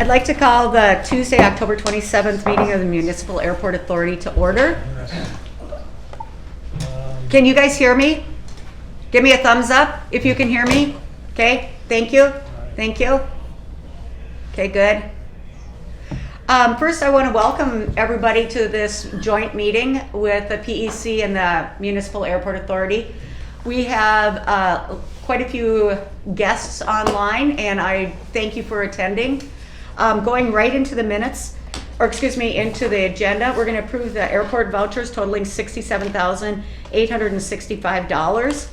I'd like to call the Tuesday, October 27th meeting of the Municipal Airport Authority to order. Can you guys hear me? Give me a thumbs up if you can hear me. Okay, thank you. Thank you. Okay, good. First, I want to welcome everybody to this joint meeting with the PEC and the Municipal Airport Authority. We have quite a few guests online, and I thank you for attending. Going right into the minutes, or excuse me, into the agenda, we're going to approve the airport vouchers totaling $67,865.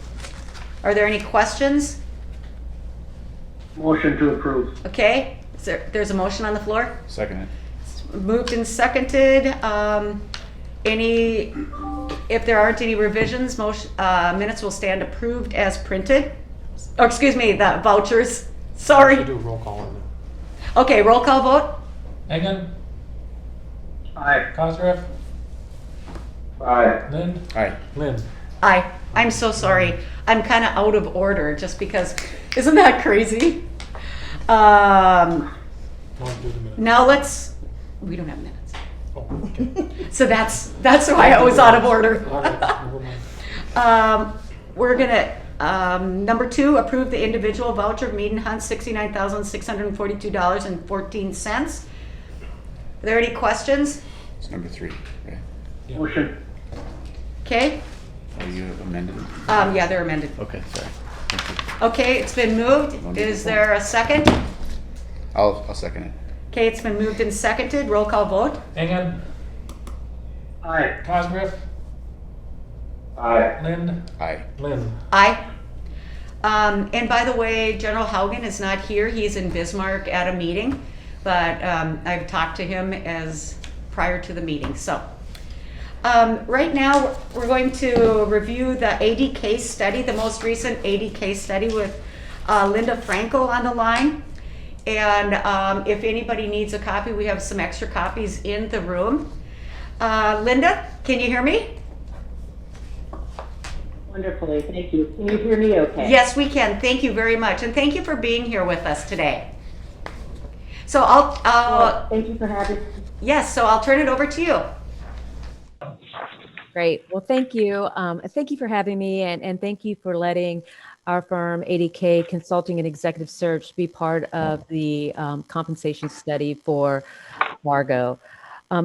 Are there any questions? Motion to approve. Okay, there's a motion on the floor? Second it. Moved and seconded. If there aren't any revisions, minutes will stand approved as printed. Or excuse me, the vouchers. Sorry. We'll do a roll call on that. Okay, roll call vote. Egan, Aye. Cosgrove, Aye. Lind, Aye. Lynn. Aye. I'm so sorry. I'm kind of out of order just because, isn't that crazy? Want to do the minutes? Now we don't have minutes. Oh, okay. So that's why I was out of order. All right, never mind. We're gonna, number 2, approve the individual voucher of Mead and Hunt, $69,642.14. Are there any questions? It's number 3, right? Yeah. Motion. Okay, Are you amended? yeah, they're amended. Okay, sorry. Thank you. Okay, it's been moved. Is there a second? I'll second it. Okay, it's been moved and seconded. Roll call vote. Egan, Aye. Cosgrove, Aye. Lind, Aye. Lynn. Aye. And by the way, General Haugen is not here. He's in Bismarck at a meeting, but I've talked to him prior to the meeting. So right now we're going to review the AD case study, the most recent AD case study with Linda Franco on the line. And if anybody needs a copy, we have some extra copies in the room. Linda, can you hear me? Wonderfully, thank you. Can you hear me okay? Yes, we can. Thank you very much. And thank you for being here with us today. So Thank you for having me. yes, so I'll turn it over to you. Great. Well, thank you. Thank you for having me, and thank you for letting our firm, ADK Consulting and Executive Search, be part of the compensation study for Fargo.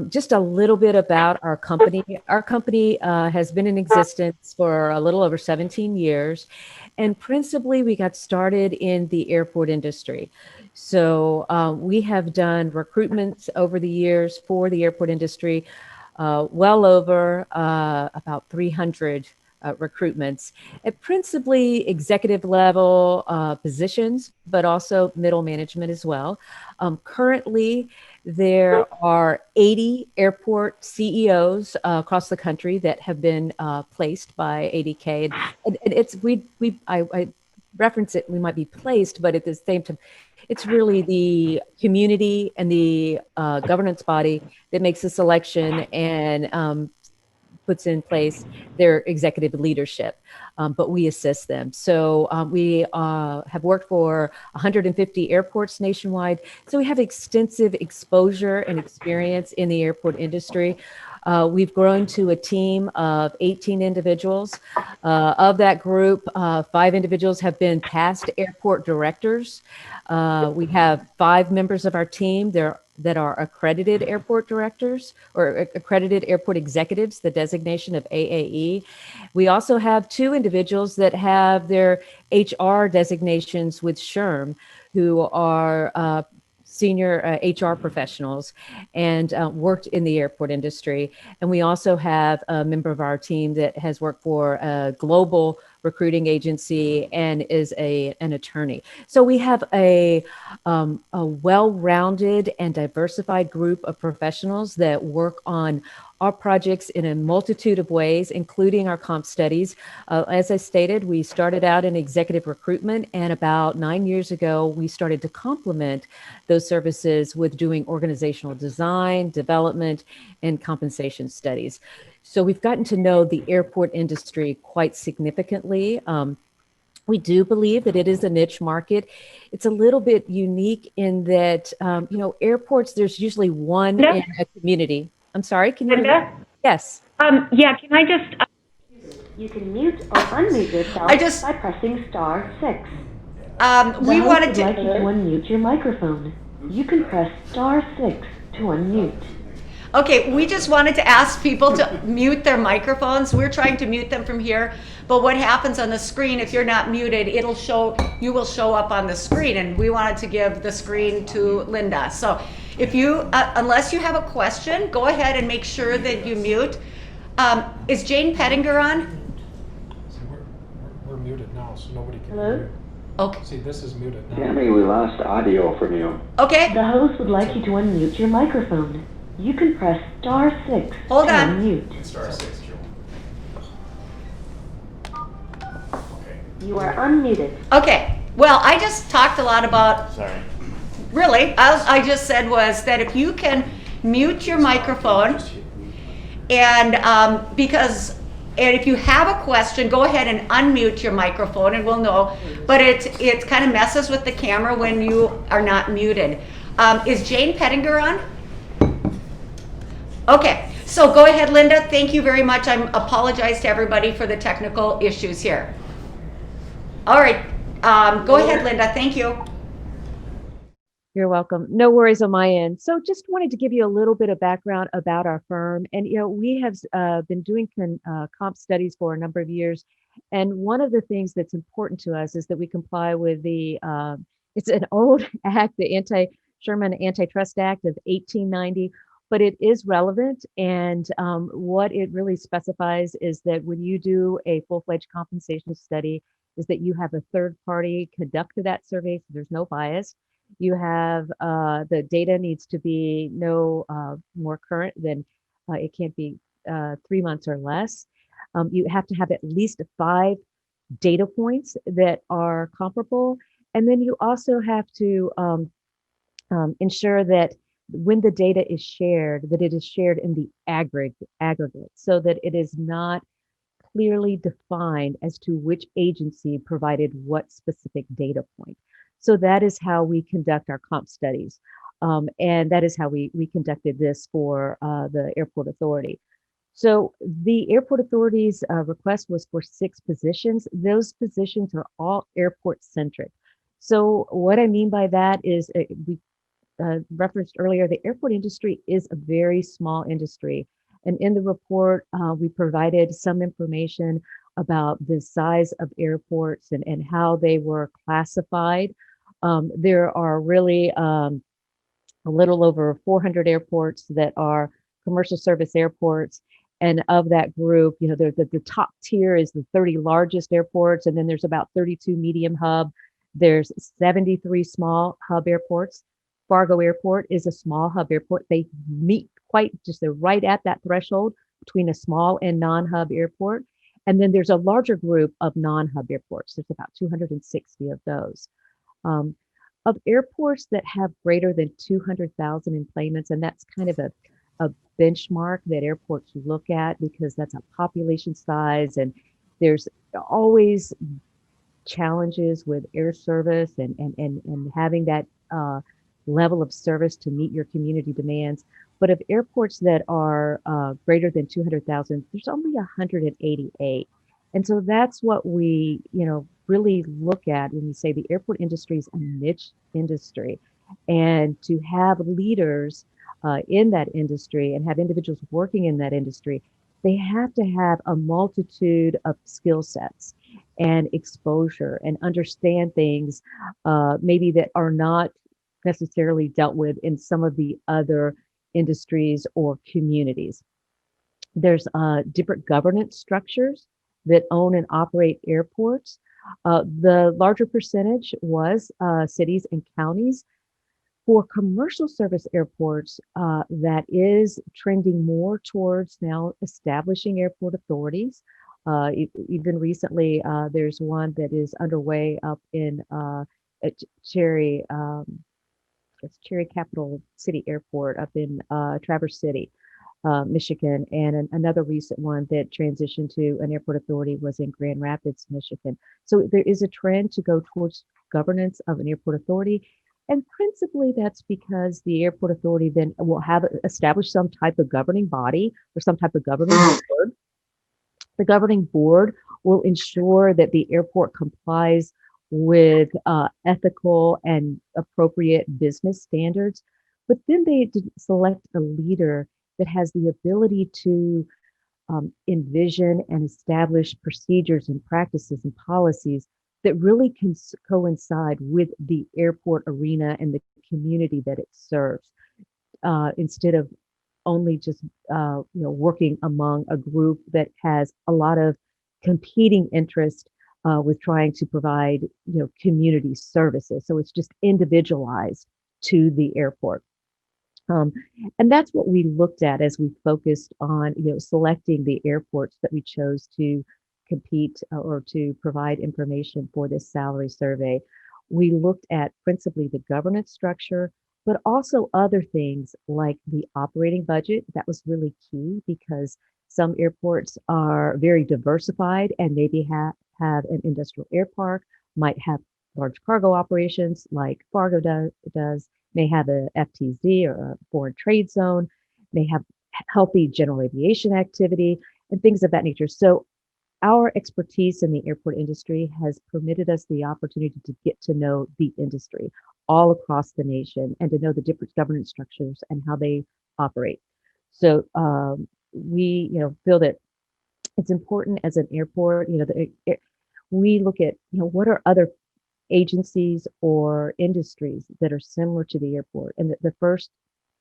Just a little bit about our company. Our company has been in existence for a little over 17 years, and principally we got started in the airport industry. So we have done recruitments over the years for the airport industry, well over about 300 recruitments at principally executive level positions, but also middle management as well. Currently, there are 80 airport CEOs across the country that have been placed by ADK. And I reference it, we might be placed, but at the same time, it's really the community and the governance body that makes the selection and puts in place their executive leadership, but we assist them. So we have worked for 150 airports nationwide. So we have extensive exposure and experience in the airport industry. We've grown to a team of 18 individuals. Of that group, 5 individuals have been past airport directors. We have 5 members of our team that are accredited airport directors or accredited airport executives, the designation of AAE. We also have 2 individuals that have their HR designations with SHRM, who are senior HR professionals and worked in the airport industry. And we also have a member of our team that has worked for a global recruiting agency and is an attorney. So we have a well-rounded and diversified group of professionals that work on our projects in a multitude of ways, including our comp studies. As I stated, we started out in executive recruitment, and about 9 years ago, we started to complement those services with doing organizational design, development, and compensation studies. So we've gotten to know the airport industry quite significantly. We do believe that it is a niche market. It's a little bit unique in that, airports, there's usually one Linda? in a community. I'm sorry, can you hear me? Linda? Yes. Yeah, can I just, You can mute or unmute yourself I just- by pressing star 6. We The host wanted would to. like you to unmute your microphone. You can press star 6 to unmute. Okay, we just wanted to ask people to mute their microphones. We're trying to mute them from here, but what happens on the screen, if you're not muted, you will show up on the screen, and we wanted to give the screen to Linda. So if you, unless you have a question, go ahead and make sure that you mute. Is Jane Pettinger on? See, we're muted now, so nobody can Hello? hear you. Okay. See, this is muted now. Tammy, we lost audio from you. Okay, The host would like you to unmute your microphone. You can press star 6 Hold to on. unmute. Star 6, Joe. You are unmuted. okay. Well, I just talked a lot about, Sorry. really, I just said was that if you can mute your microphone, and and if you have a question, go ahead and unmute your microphone and we'll know. But it kind of messes with the camera when you are not muted. Is Jane Pettinger on? Okay, so go ahead, Linda. Thank you very much. I apologize to everybody for the technical issues here. All right, go ahead, Linda. Thank you. You're welcome. No worries on my end. So just wanted to give you a little bit of background about our firm. And, we have been doing comp studies for a number of years. And one of the things that's important to us is that we comply with it's an old act, the Sherman Antitrust Act of 1890, but it is relevant. And what it really specifies is that when you do a full-fledged compensation study, is that you have a third party conduct that survey, so there's no bias. You have the data needs to be no more current than it can't be 3 months or less. You have to have at least 5 data points that are comparable. And then you also have to ensure that when the data is shared, that it is shared in the aggregate so that it is not clearly defined as to which agency provided what specific data point. So that is how we conduct our comp studies. And that is how we conducted this for the airport authority. So the airport authority's request was for 6 positions. Those positions are all airport centric. So what I mean by that is we referenced earlier, the airport industry is a very small industry. And in the report, we provided some information about the size of airports and how they were classified. There are really a little over 400 airports that are commercial service airports. And of that group, the top tier is the 30 largest airports. And then there's about 32 medium hub. There's 73 small hub airports. Fargo Airport is a small hub airport. They meet they're right at that threshold between a small and non-hub airport. And then there's a larger group of non-hub airports. There's about 260 of those. Of airports that have greater than 200,000 enplanements, and that's kind of a benchmark that airports look at because that's a population size, and there's always challenges with air service and having that level of service to meet your community demands. But of airports that are greater than 200,000, there's only 188. And so that's what we, really look at when we say the airport industry is a niche industry. And to have leaders in that industry and have individuals working in that industry, they have to have a multitude of skill sets and exposure and understand things maybe that are not necessarily dealt with in some of the other industries or communities. There's different governance structures that own and operate airports. The larger percentage was cities and counties. For commercial service airports, that is trending more towards now establishing airport authorities. Even recently, there's one that is underway up in at Cherry Capital City Airport up in Traverse City. Michigan, and another recent one that transitioned to an airport authority was in Grand Rapids, Michigan. So there is a trend to go towards governance of an airport authority. And principally, that's because the airport authority then will have established some type of governing body or some type of governing board. The governing board will ensure that the airport complies with ethical and appropriate business standards. But then they select a leader that has the ability to envision and establish procedures and practices and policies that really can coincide with the airport arena and the community that it serves, instead of only just working among a group that has a lot of competing interest with trying to provide community services. So it's just individualized to the airport. Um, and that's what we looked at as we focused on, selecting the airports that we chose to compete or to provide information for this salary survey. We looked at principally the governance structure, but also other things like the operating budget. That was really key because some airports are very diversified and maybe have an industrial air park, might have large cargo operations like Fargo does, may have a FTZ or a foreign trade zone, may have healthy general aviation activity and things of that nature. So our expertise in the airport industry has permitted us the opportunity to get to know the industry all across the nation and to know the different governance structures and how they operate. So we, feel that it's important as an airport, we look at, what are other agencies or industries that are similar to the airport. And the first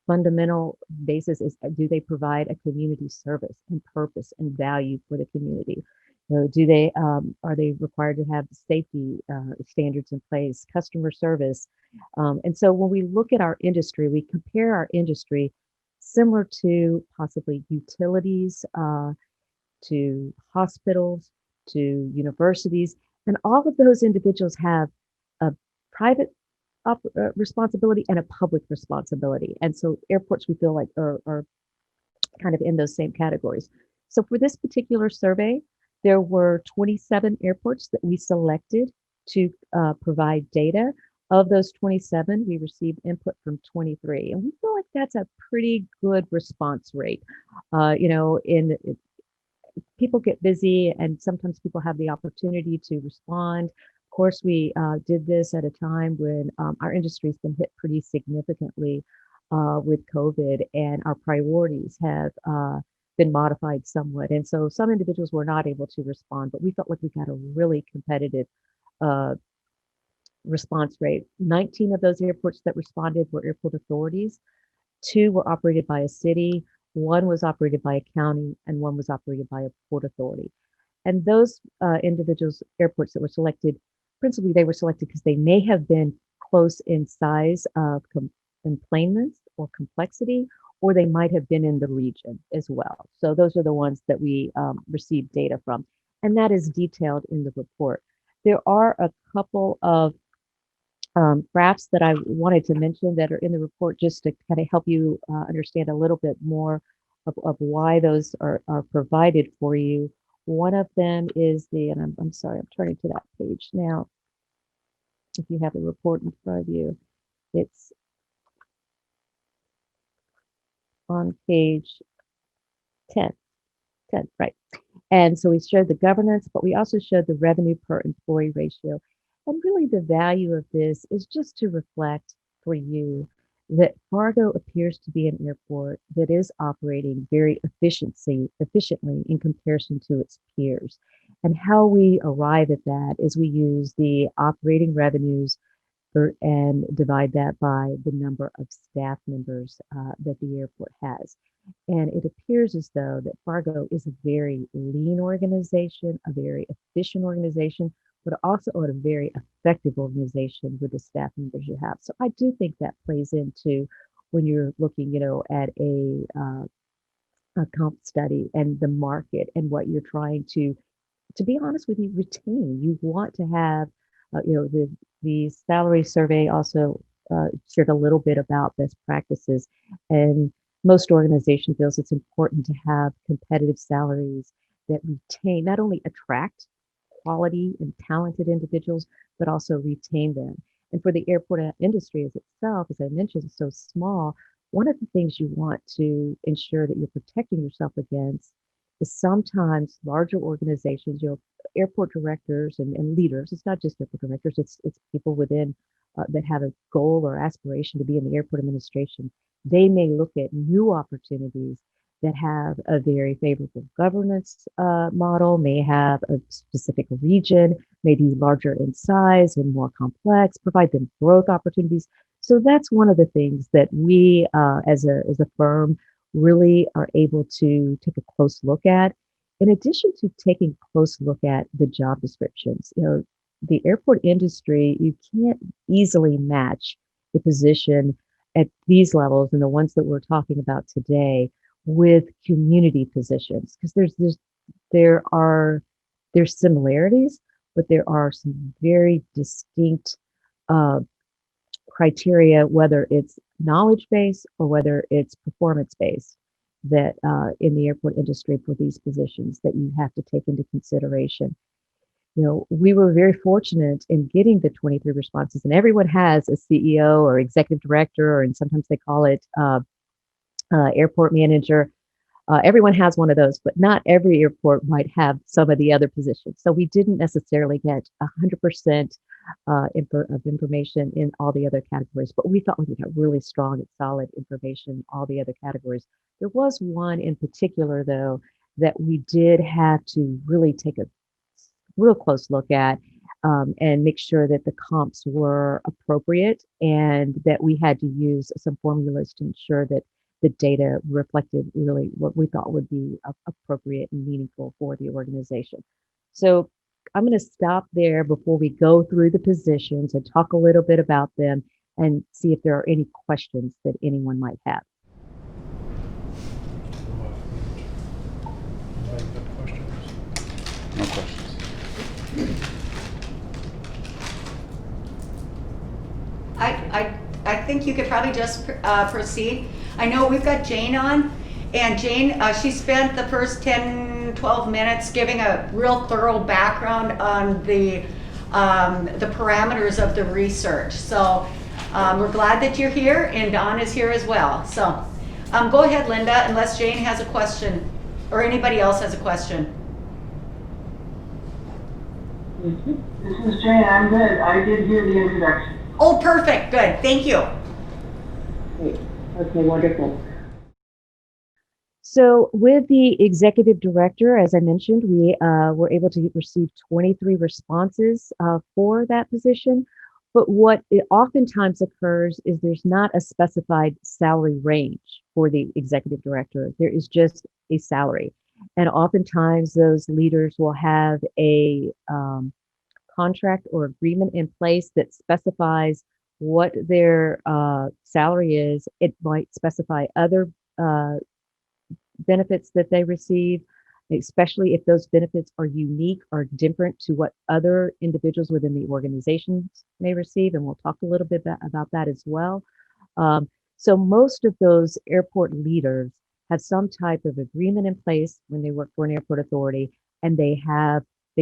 fundamental basis is, do they provide a community service and purpose and value for the community? Do they are they required to have safety standards in place, customer service? And so when we look at our industry, we compare our industry similar to possibly utilities, to hospitals, to universities, and all of those individuals have a private responsibility and a public responsibility. And so airports, we feel like, are kind of in those same categories. So for this particular survey, there were 27 airports that we selected to provide data. Of those 27, we received input from 23, and we feel like that's a pretty good response rate. People get busy, and sometimes people have the opportunity to respond. Of course, we did this at a time when our industry's been hit pretty significantly with COVID, and our priorities have been modified somewhat. And so some individuals were not able to respond, but we felt like we got a really competitive response rate. 19 of those airports that responded were airport authorities. 2 were operated by a city, 1 was operated by a county, and 1 was operated by a port authority. And those airports that were selected, principally they were selected because they may have been close in size of emplanements or complexity, or they might have been in the region as well. So those are the ones that we received data from, and that is detailed in the report. There are a couple of graphs that I wanted to mention that are in the report just to kind of help you understand a little bit more of why those are provided for you. One of them is and I'm sorry, I'm turning to that page now. If you have the report in front of you, it's on page 10, right? And so we showed the governance, but we also showed the revenue per employee ratio. And really the value of this is just to reflect for you that Fargo appears to be an airport that is operating very efficiently in comparison to its peers. And how we arrive at that is we use the operating revenues and divide that by the number of staff members that the airport has. And it appears as though that Fargo is a very lean organization, a very efficient organization, but also a very effective organization with the staff members you have. So I do think that plays into when you're looking, at a comp study and the market and what you're trying to be honest with you, retain. You want to have, the salary survey also shared a little bit about best practices, and most organization feels it's important to have competitive salaries that retain, not only attract quality and talented individuals, but also retain them. And for the airport industry as itself, as I mentioned, is so small. One of the things you want to ensure that you're protecting yourself against is sometimes larger organizations, airport directors and leaders. It's not just airport directors; it's people within that have a goal or aspiration to be in the airport administration. They may look at new opportunities that have a very favorable governance model, may have a specific region, may be larger in size and more complex, provide them growth opportunities. So that's one of the things that we, as a firm, really are able to take a close look at. In addition to taking a close look at the job descriptions, the airport industry, you can't easily match a position at these levels and the ones that we're talking about today with community positions because there's similarities, but there are some very distinct uh, criteria, whether it's knowledge based or whether it's performance based, that in the airport industry for these positions that you have to take into consideration. We were very fortunate in getting the 23 responses, and everyone has a CEO or executive director, and sometimes they call it airport manager. Everyone has one of those, but not every airport might have some of the other positions. So we didn't necessarily get 100% of information in all the other categories, but we thought we got really strong and solid information in all the other categories. There was one in particular, though, that we did have to really take a real close look at and make sure that the comps were appropriate and that we had to use some formulas to ensure that the data reflected really what we thought would be appropriate and meaningful for the organization. So I'm going to stop there before we go through the positions and talk a little bit about them and see if there are any questions that anyone might have. Anybody got questions? No questions. I think you could probably just proceed. I know we've got Jane on, and Jane, she spent the first 10, 12 minutes giving a real thorough background on the parameters of the research. So we're glad that you're here, and Dawn is here as well. So go ahead, Linda, unless Jane has a question or anybody else has a question. This is Jane. I'm good. I did hear the introduction. Oh, perfect. Good. Thank you. Great. Okay, wonderful. So with the executive director, as I mentioned, we were able to receive 23 responses for that position. But what oftentimes occurs is there's not a specified salary range for the executive director. There is just a salary. And oftentimes those leaders will have a contract or agreement in place that specifies what their salary is. It might specify other benefits that they receive, especially if those benefits are unique or different to what other individuals within the organizations may receive. And we'll talk a little bit about that as well. So most of those airport leaders have some type of agreement in place when they work for an airport authority, and they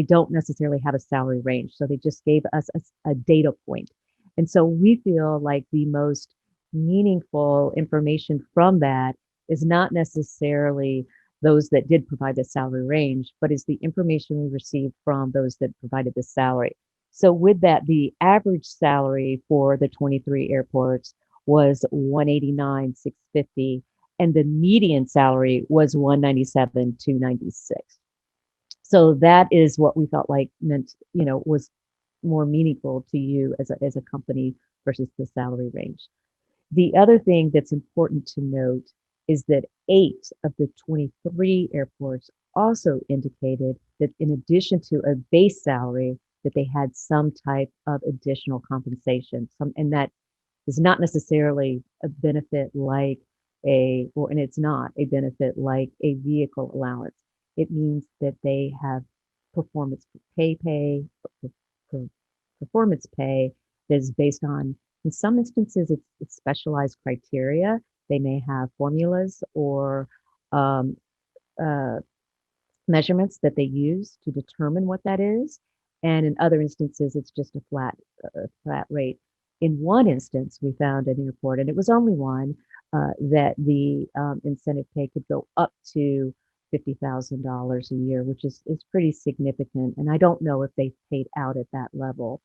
don't necessarily have a salary range. So they just gave us a data point. And so we feel like the most meaningful information from that is not necessarily those that did provide the salary range, but is the information we received from those that provided the salary. So with that, the average salary for the 23 airports was $189,650, and the median salary was $197,296. So that is what we felt like meant, was more meaningful to you as a company versus the salary range. The other thing that's important to note is that 8 of the 23 airports also indicated that in addition to a base salary, that they had some type of additional compensation. And that is not necessarily a benefit like and it's not a benefit like a vehicle allowance. It means that they have performance pay, performance pay that is based on, in some instances, it's specialized criteria they may have formulas or um, uh, measurements that they use to determine what that is. And in other instances, it's just a flat rate. In one instance, we found an airport, and it was only one, that the incentive pay could go up to $50,000 a year, which is pretty significant. And I don't know if they paid out at that level,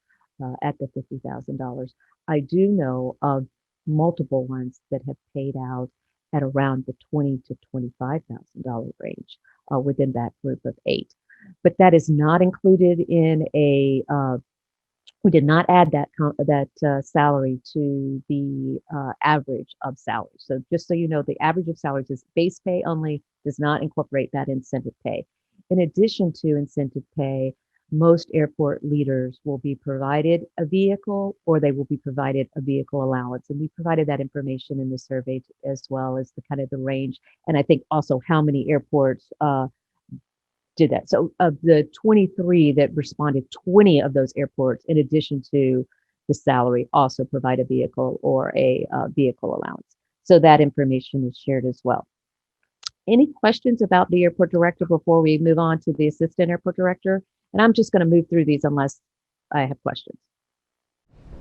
at the $50,000. I do know of multiple ones that have paid out at around the $20,000 to $25,000 range within that group of 8. But that is not included in we did not add that salary to the average of salaries. So just so you know, the average of salaries is base pay only, does not incorporate that incentive pay. In addition to incentive pay, most airport leaders will be provided a vehicle, or they will be provided a vehicle allowance. And we provided that information in the survey as well as the kind of the range. And I think also how many airports did that. So of the 23 that responded, 20 of those airports, in addition to the salary, also provide a vehicle or a vehicle allowance. So that information is shared as well. Any questions about the airport director before we move on to the assistant airport director? And I'm just going to move through these unless I have questions.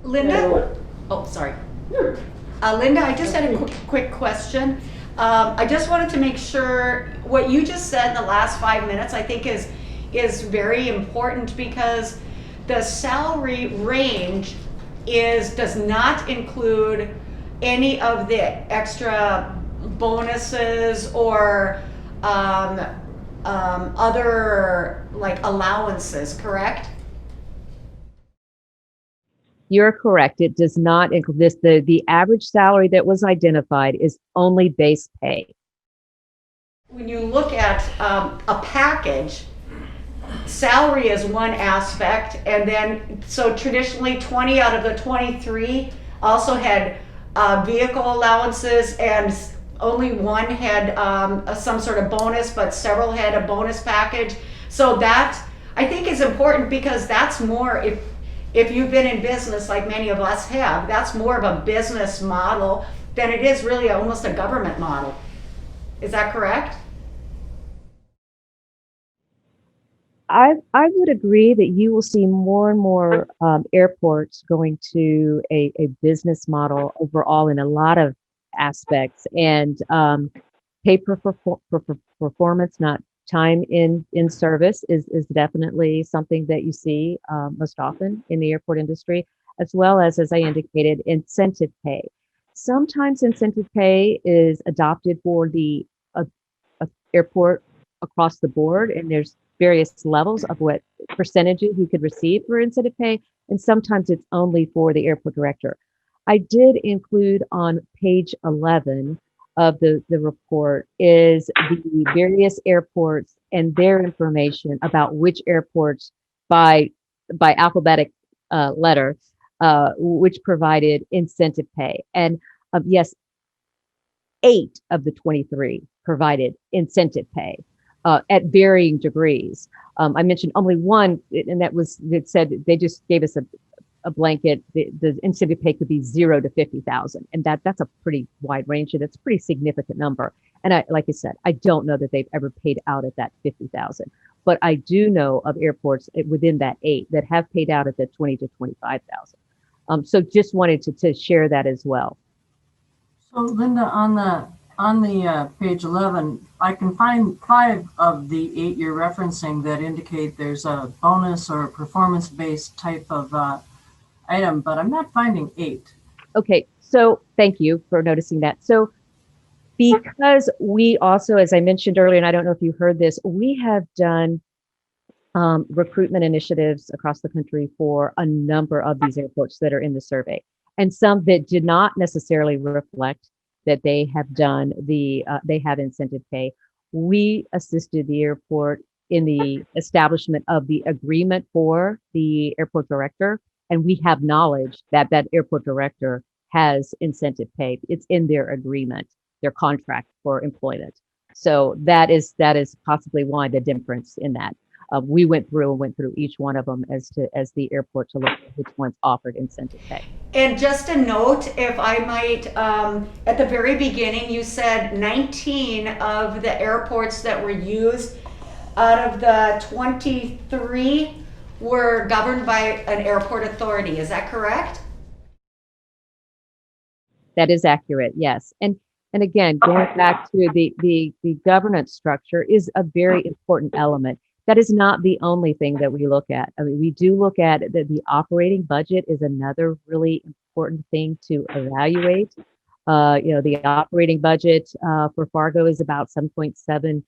Linda? Oh, sorry. Linda, I just had a quick question. I just wanted to make sure what you just said in the last 5 minutes, I think is very important, because the salary range does not include any of the extra bonuses or other like allowances, correct? You're correct. It does not include this. The average salary that was identified is only base pay. When you look at a package, salary is one aspect, and then so traditionally 20 out of the 23 also had vehicle allowances, and only one had some sort of bonus, but several had a bonus package. So that I think is important, because that's more, if you've been in business like many of us have, that's more of a business model than it is really almost a government model. Is that correct? I would agree that you will see more and more airports going to a business model overall in a lot of aspects, and pay for performance, not time in service, is definitely something that you see most often in the airport industry, as well as I indicated, incentive pay. Sometimes incentive pay is adopted for the airport across the board, and there's various levels of what percentages you could receive for incentive pay, and sometimes it's only for the airport director. I did include on page 11 of the report is the various airports and their information about which airports by alphabetic letter, which provided incentive pay. And yes, 8 of the 23 provided incentive pay at varying degrees. I mentioned only one, and it said they just gave us a blanket. The incentive pay could be 0 to 50,000, and that's a pretty wide range, and it's a pretty significant number. And like I said, I don't know that they've ever paid out at that 50,000, but I do know of airports within that 8 that have paid out at the 20 to 25,000. So just wanted to share that as well. So Linda, on the page 11, I can find 5 of the 8 you're referencing that indicate there's a bonus or a performance-based type of item, but I'm not finding 8. Okay, so thank you for noticing that. So because we also, as I mentioned earlier, and I don't know if you heard this, we have done recruitment initiatives across the country for a number of these airports that are in the survey, and some that did not necessarily reflect that they have done they have incentive pay. We assisted the airport in the establishment of the agreement for the airport director, and we have knowledge that that airport director has incentive pay. It's in their agreement, their contract for employment. So that is possibly why the difference in that. we went through each one of them as the airport to look at which ones offered incentive pay. And just a note, if I might, at the very beginning, you said 19 of the airports that were used out of the 23 were governed by an airport authority. Is that correct? That is accurate, yes. And again, going back to the governance structure is a very important element. That is not the only thing that we look at. I mean, we do look at the operating budget is another really important thing to evaluate. The operating budget for Fargo is about $7.7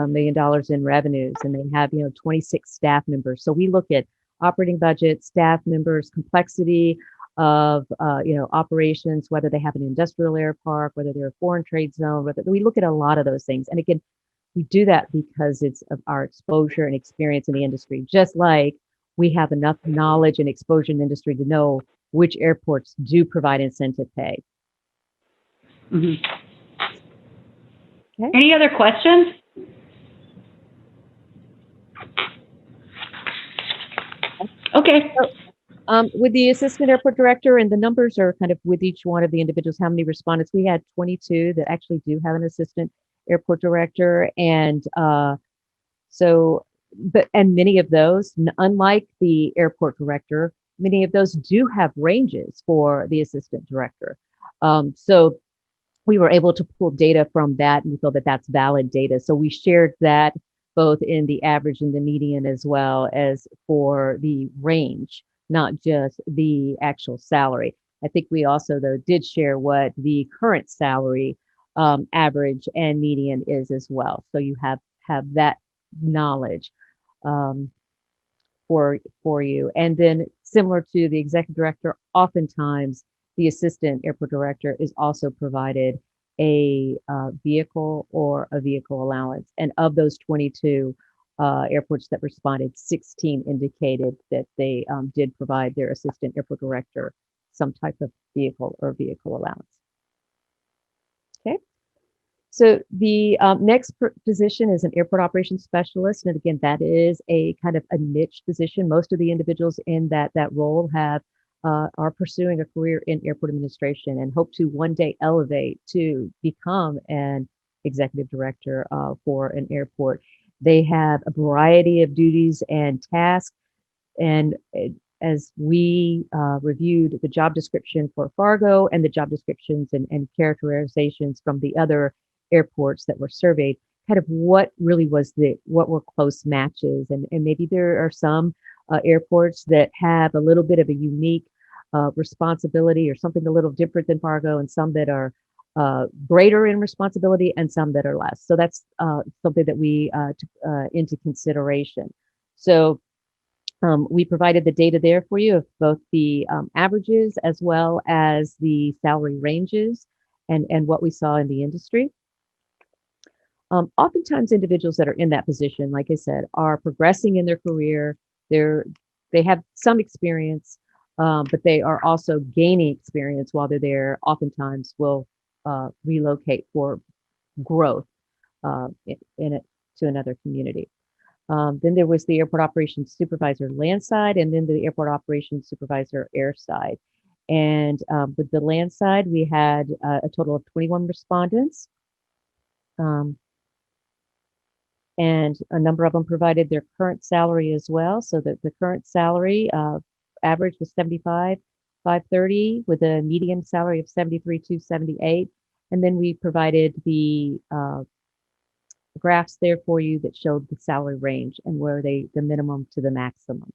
million in revenues, and they have 26 staff members. So we look at operating budget, staff members, complexity of operations, whether they have an industrial air park, whether they're a foreign trade zone, whether we look at a lot of those things. And again, we do that because it's of our exposure and experience in the industry, just like we have enough knowledge and exposure in the industry to know which airports do provide incentive pay. Mhm. Okay. Any other questions? Okay. With the assistant airport director, and the numbers are kind of with each one of the individuals, how many respondents. We had 22 that actually do have an assistant airport director. And and many of those, unlike the airport director, many of those do have ranges for the assistant director. So we were able to pull data from that, and we feel that that's valid data. So we shared that both in the average and the median, as well as for the range, not just the actual salary. I think we also, though, did share what the current salary average and median is as well. So you have that knowledge for you. And then similar to the executive director, oftentimes the assistant airport director is also provided a vehicle or a vehicle allowance. And of those 22 airports that responded, 16 indicated that they did provide their assistant airport director some type of vehicle or vehicle allowance. Okay. So the next position is an airport operations specialist. And again, that is a kind of a niche position. Most of the individuals in that role are pursuing a career in airport administration and hope to one day elevate to become an executive director for an airport. They have a variety of duties and tasks. And as we reviewed the job description for Fargo and the job descriptions and characterizations from the other airports that were surveyed, kind of what really was what were close matches. And maybe there are some airports that have a little bit of a unique responsibility or something a little different than Fargo, and some that are greater in responsibility and some that are less. So that's something that we took into consideration. So we provided the data there for you of both the averages as well as the salary ranges and what we saw in the industry. Oftentimes individuals that are in that position, like I said, are progressing in their career. They have some experience, but they are also gaining experience while they're there. Oftentimes will relocate for growth in it to another community. Then there was the airport operations supervisor land side, and then the airport operations supervisor air side. And with the land side, we had a total of 21 respondents. And a number of them provided their current salary as well. So that the current salary average was $75,530 with a median salary of $73,278. And then we provided the graphs there for you that showed the salary range and where the minimum to the maximum.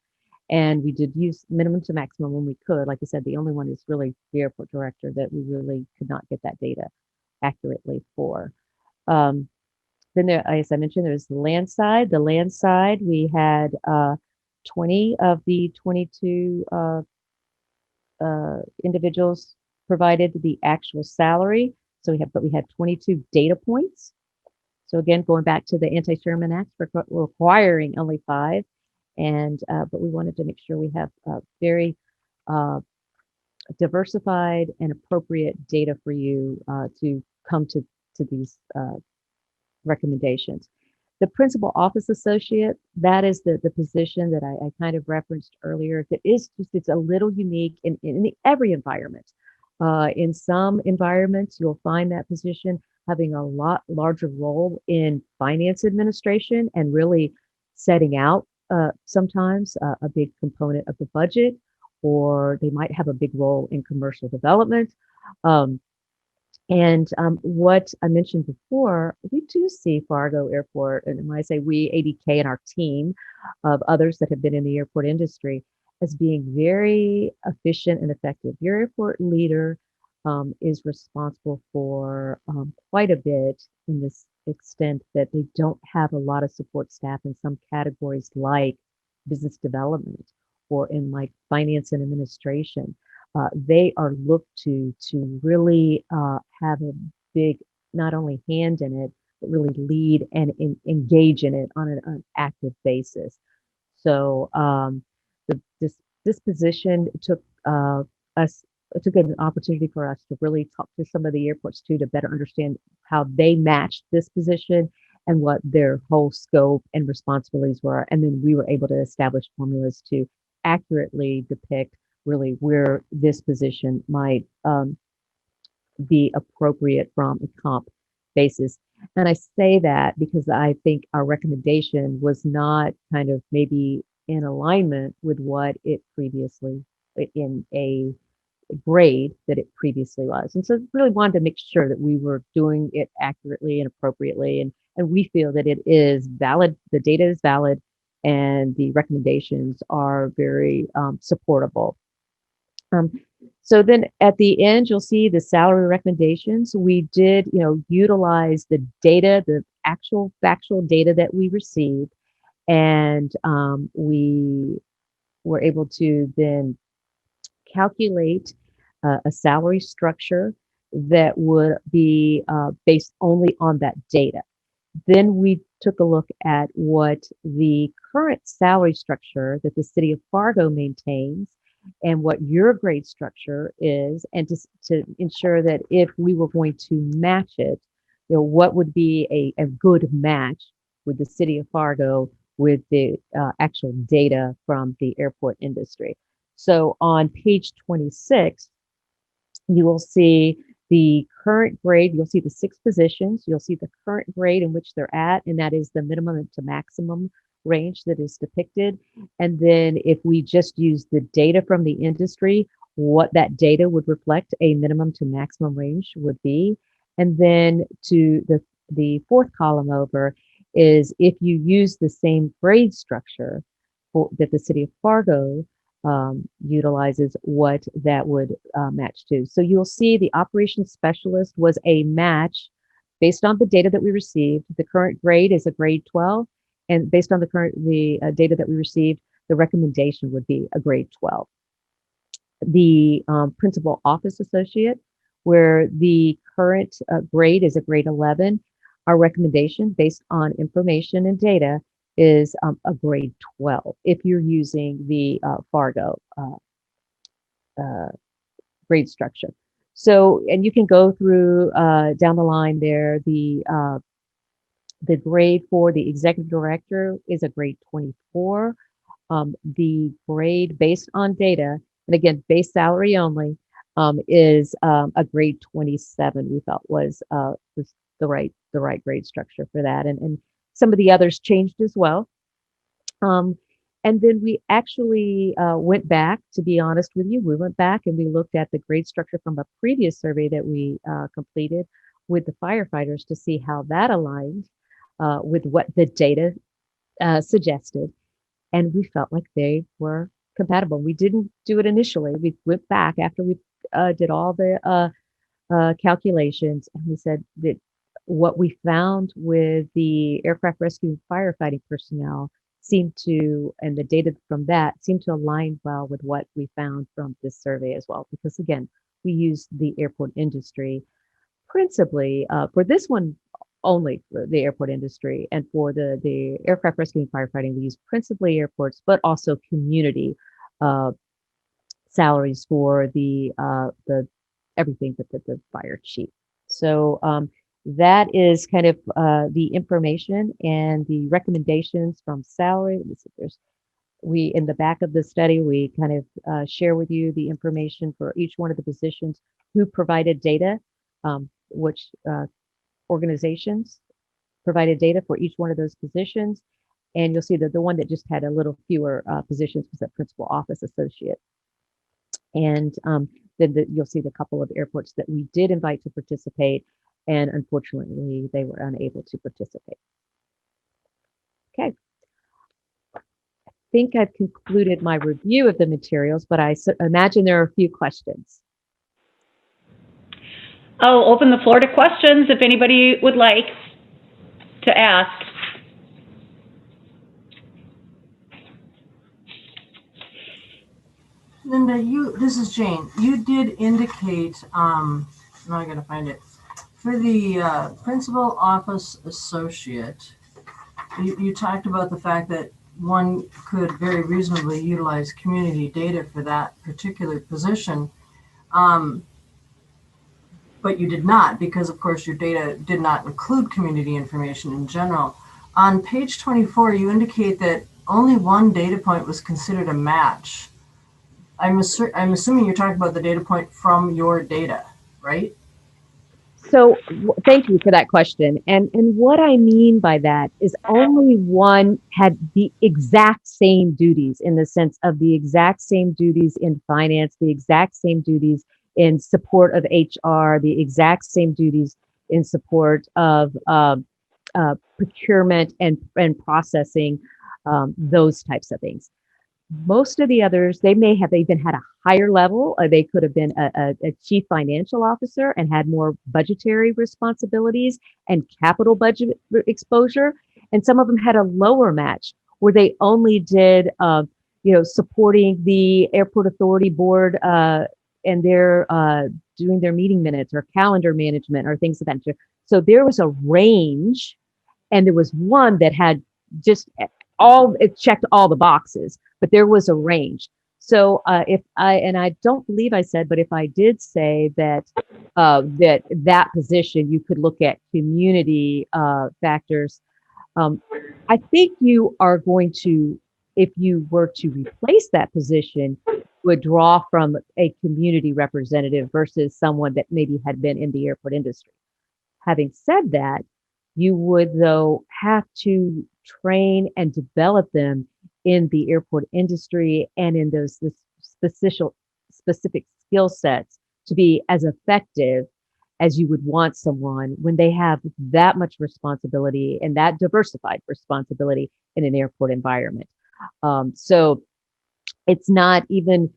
And we did use minimum to maximum when we could. Like I said, the only one is really the airport director that we really could not get that data accurately for. Then there, as I mentioned, there's the land side. The land side, we had 20 of the 22 individuals provided the actual salary. So we had 22 data points. So again, going back to the Anti-Sherman Act, requiring only 5, and but we wanted to make sure we have very diversified and appropriate data for you to come to these recommendations. The principal office associate, that is the position that I kind of referenced earlier. That is just, it's a little unique in every environment. In some environments, you'll find that position having a lot larger role in finance administration and really setting out sometimes a big component of the budget, or they might have a big role in commercial development. Um, and what I mentioned before, we do see Fargo Airport, and when I say we, ADK and our team of others that have been in the airport industry, as being very efficient and effective. Your airport leader is responsible for quite a bit in this extent that they don't have a lot of support staff in some categories like business development or in like finance and administration. They are looked to really have a big, not only hand in it, but really lead and engage in it on an active basis. So this position took us it took an opportunity for us to really talk to some of the airports too to better understand how they matched this position and what their whole scope and responsibilities were. And then we were able to establish formulas to accurately depict really where this position might be appropriate from a comp basis. And I say that because I think our recommendation was not kind of maybe in alignment with what it previously in a grade that it previously was. And so really wanted to make sure that we were doing it accurately and appropriately. And we feel that it is valid, the data is valid, and the recommendations are very supportable. So then at the end, you'll see the salary recommendations. We did, utilize the data, the actual factual data that we received, and we were able to then calculate a salary structure that would be based only on that data. Then we took a look at what the current salary structure that the city of Fargo maintains and what your grade structure is, and to ensure that if we were going to match it, what would be a good match with the city of Fargo with the actual data from the airport industry. So on page 26, you will see the current grade. You'll see the 6 positions. You'll see the current grade in which they're at, and that is the minimum to maximum range that is depicted. And then if we just use the data from the industry, what that data would reflect a minimum to maximum range would be. And then to the 4th column over is if you use the same grade structure that the city of Fargo utilizes, what that would match to. So you'll see the operations specialist was a match based on the data that we received. The current grade is a grade 12, and based on the data that we received, the recommendation would be a grade 12. The principal office associate, where the current grade is a grade 11, our recommendation based on information and data is a grade 12 if you're using the Fargo grade structure. So, and you can go through down the line there. The grade for the executive director is a grade 24. The grade based on data, and again, base salary only, is a grade 27. We felt was the right grade structure for that, and some of the others changed as well. And then we actually went back, to be honest with you, we went back and we looked at the grade structure from a previous survey that we completed with the firefighters to see how that aligned with what the data suggested. And we felt like they were compatible. We didn't do it initially. We went back after we did all the calculations, and we said that what we found with the aircraft rescue and firefighting personnel seemed to, and the data from that seemed to align well with what we found from this survey as well. Because again, we used the airport industry principally for this one, only for the airport industry, and for the aircraft rescue and firefighting, we use principally airports, but also community salaries for the everything but the fire chief. So that is kind of the information and the recommendations from salary. Let me see if there's we in the back of the study, we kind of share with you the information for each one of the positions, who provided data, which organizations provided data for each one of those positions. And you'll see that the one that just had a little fewer positions was a principal office associate. And then you'll see the couple of airports that we did invite to participate, and unfortunately, they were unable to participate. Okay. I think I've concluded my review of the materials, but I imagine there are a few questions. I'll open the floor to questions if anybody would like to ask. Linda, this is Jane. You did indicate, now I gotta find it. For the principal office associate, you talked about the fact that one could very reasonably utilize community data for that particular position. But you did not, because of course your data did not include community information in general. On page 24, you indicate that only one data point was considered a match. I'm assuming you're talking about the data point from your data, right? So thank you for that question. And what I mean by that is only one had the exact same duties, in the sense of the exact same duties in finance, the exact same duties in support of HR, the exact same duties in support of procurement and processing, those types of things. Most of the others, they may have even had a higher level. They could have been a chief financial officer and had more budgetary responsibilities and capital budget exposure. And some of them had a lower match where they only did, supporting the airport authority board and they're doing their meeting minutes or calendar management or things of that nature. So there was a range, and there was one that had just it checked all the boxes, but there was a range. So I don't believe I said, but if I did say that that position, you could look at community factors. I think you are going to, if you were to replace that position, would draw from a community representative versus someone that maybe had been in the airport industry. Having said that, you would, though, have to train and develop them in the airport industry and in those specific skill sets to be as effective as you would want someone when they have that much responsibility and that diversified responsibility in an airport environment. So it's not even,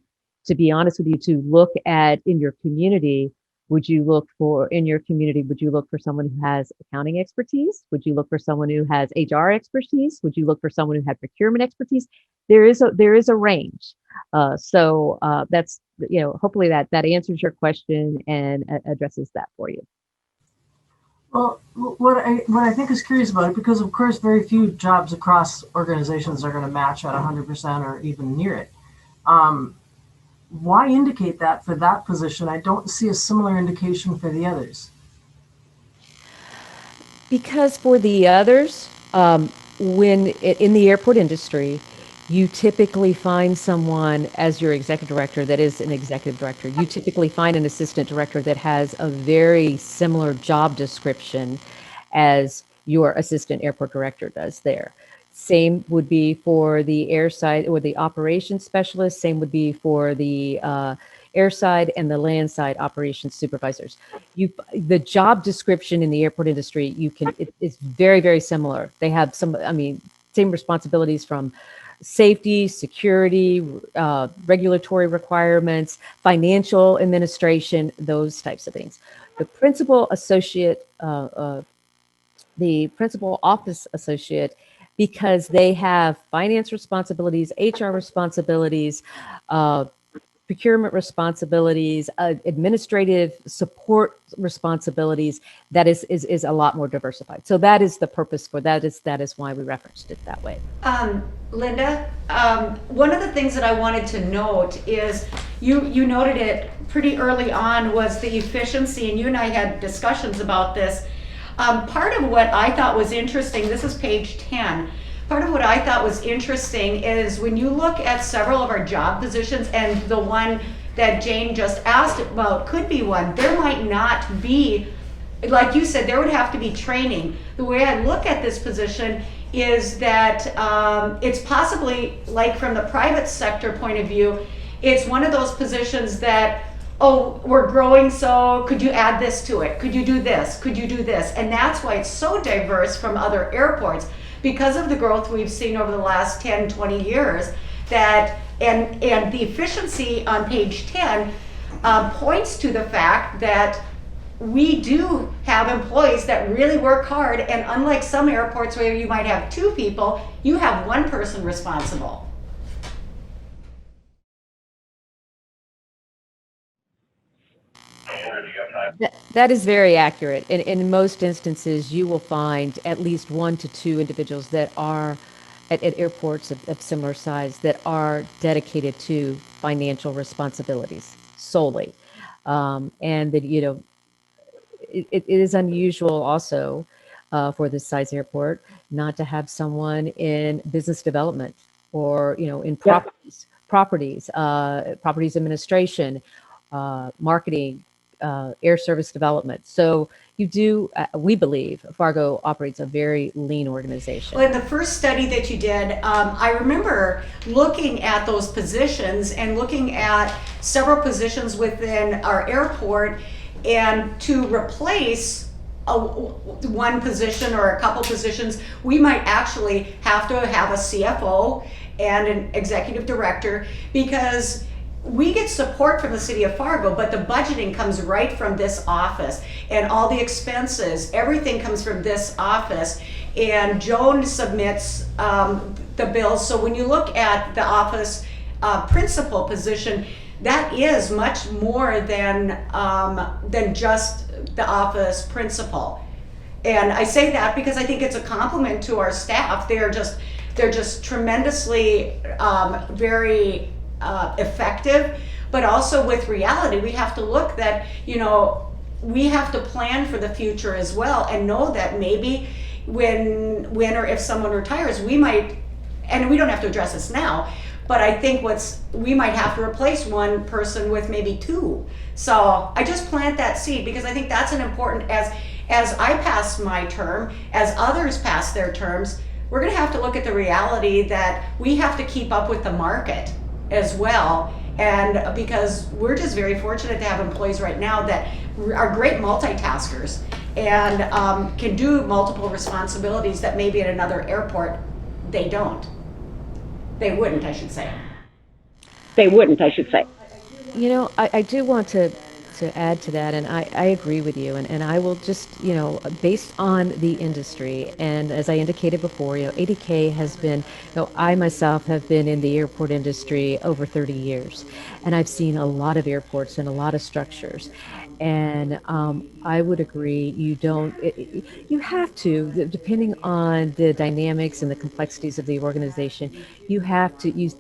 to be honest with you, to look at in your community. Would you look for someone who has accounting expertise? Would you look for someone who has HR expertise? Would you look for someone who had procurement expertise? There is a range. So that's, hopefully that answers your question and addresses that for you. Well, what I think is curious about it, because of course very few jobs across organizations are going to match at 100% or even near it. Why indicate that for that position? I don't see a similar indication for the others. Because for the others, in the airport industry, you typically find someone as your executive director that is an executive director. You typically find an assistant director that has a very similar job description as your assistant airport director does there. Same would be for the airside or the operations specialist. Same would be for the airside and the landside operations supervisors. The job description in the airport industry, it's very, very similar. They have same responsibilities from safety, security, regulatory requirements, financial administration, those types of things. The principal associate, the principal office associate, because they have finance responsibilities, HR responsibilities, procurement responsibilities, administrative support responsibilities, that is a lot more diversified. So that is the purpose for that. That is why we referenced it that way. Linda, one of the things that I wanted to note is you noted it pretty early on was the efficiency, and you and I had discussions about this. Part of what I thought was interesting, this is page 10. Part of what I thought was interesting is when you look at several of our job positions, and the one that Jane just asked about could be one, there might not be, like you said, there would have to be training. The way I look at this position is that it's possibly, like from the private sector point of view, it's one of those positions that, oh, we're growing, so could you add this to it? Could you do this? Could you do this? And that's why it's so diverse from other airports, because of the growth we've seen over the last 10, 20 years, that, and the efficiency on page 10 points to the fact that we do have employees that really work hard, and unlike some airports where you might have 2 people, you have 1 person responsible. That is very accurate. In most instances, you will find at least 1 to 2 individuals that are at airports of similar size that are dedicated to financial responsibilities solely. And that, you know, it is unusual also for this size airport not to have someone in business development or, you know, in properties administration, marketing, air service development. So you do, we believe Fargo operates a very lean organization. Well, in the first study that you did, I remember looking at those positions and looking at several positions within our airport, and to replace one position or a couple positions, we might actually have to have a CFO and an executive director, because we get support from the city of Fargo, but the budgeting comes right from this office, and all the expenses, everything comes from this office, and Joan submits the bills. So when you look at the office principal position, that is much more than just the office principal. And I say that because I think it's a compliment to our staff. They're just tremendously very effective, but also with reality, we have to look that, you know, we have to plan for the future as well, and know that maybe when or if someone retires, we might, and we don't have to address this now, but I think we might have to replace 1 person with maybe 2. So I just plant that seed, because I think that's an important, as I pass my term, as others pass their terms, we're gonna have to look at the reality that we have to keep up with the market as well. And because we're just very fortunate to have employees right now that are great multitaskers and can do multiple responsibilities that maybe at another airport they don't. They wouldn't, I should say. You know, I do want to add to that, and I agree with you, and I will just, you know, based on the industry, and as I indicated before, you know, ADK has been, you know, I myself have been in the airport industry over 30 years, and I've seen a lot of airports and a lot of structures, and I would agree, you have to, depending on the dynamics and the complexities of the organization, you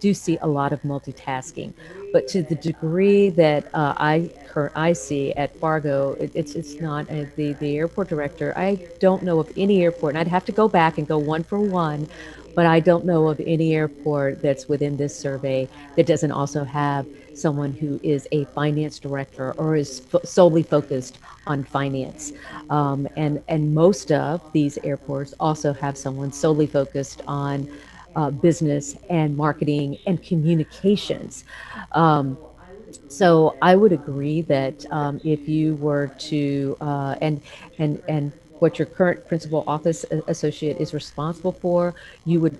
do see a lot of multitasking. But to the degree that I see at Fargo, it's not the airport director. I don't know of any airport, and I'd have to go back and go 1 for 1, but I don't know of any airport that's within this survey that doesn't also have someone who is a finance director or is solely focused on finance. And most of these airports also have someone solely focused on business and marketing and communications. So I would agree that if you were to, and what your current principal office associate is responsible for, you would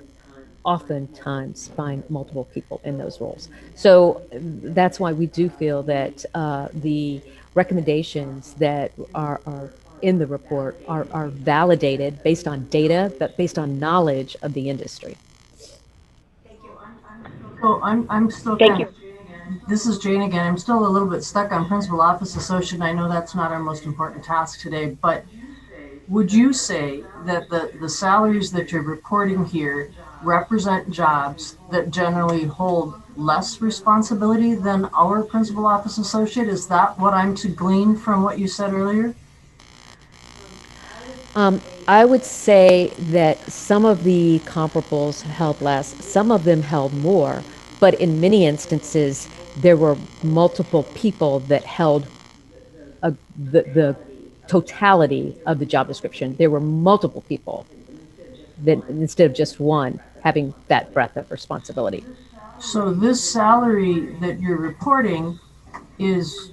oftentimes find multiple people in those roles. So that's why we do feel that the recommendations that are in the report are validated based on data, but based on knowledge of the industry. So I'm still kind of, this is Jane again. I'm still a little bit stuck on principal office associate, and I know that's not our most important task today, but would you say that the salaries that you're reporting here represent jobs that generally hold less responsibility than our principal office associate? Is that what I'm to glean from what you said earlier? I would say that some of the comparables held less, some of them held more, but in many instances, there were multiple people that held the totality of the job description. There were multiple people that instead of just one having that breadth of responsibility. So this salary that you're reporting is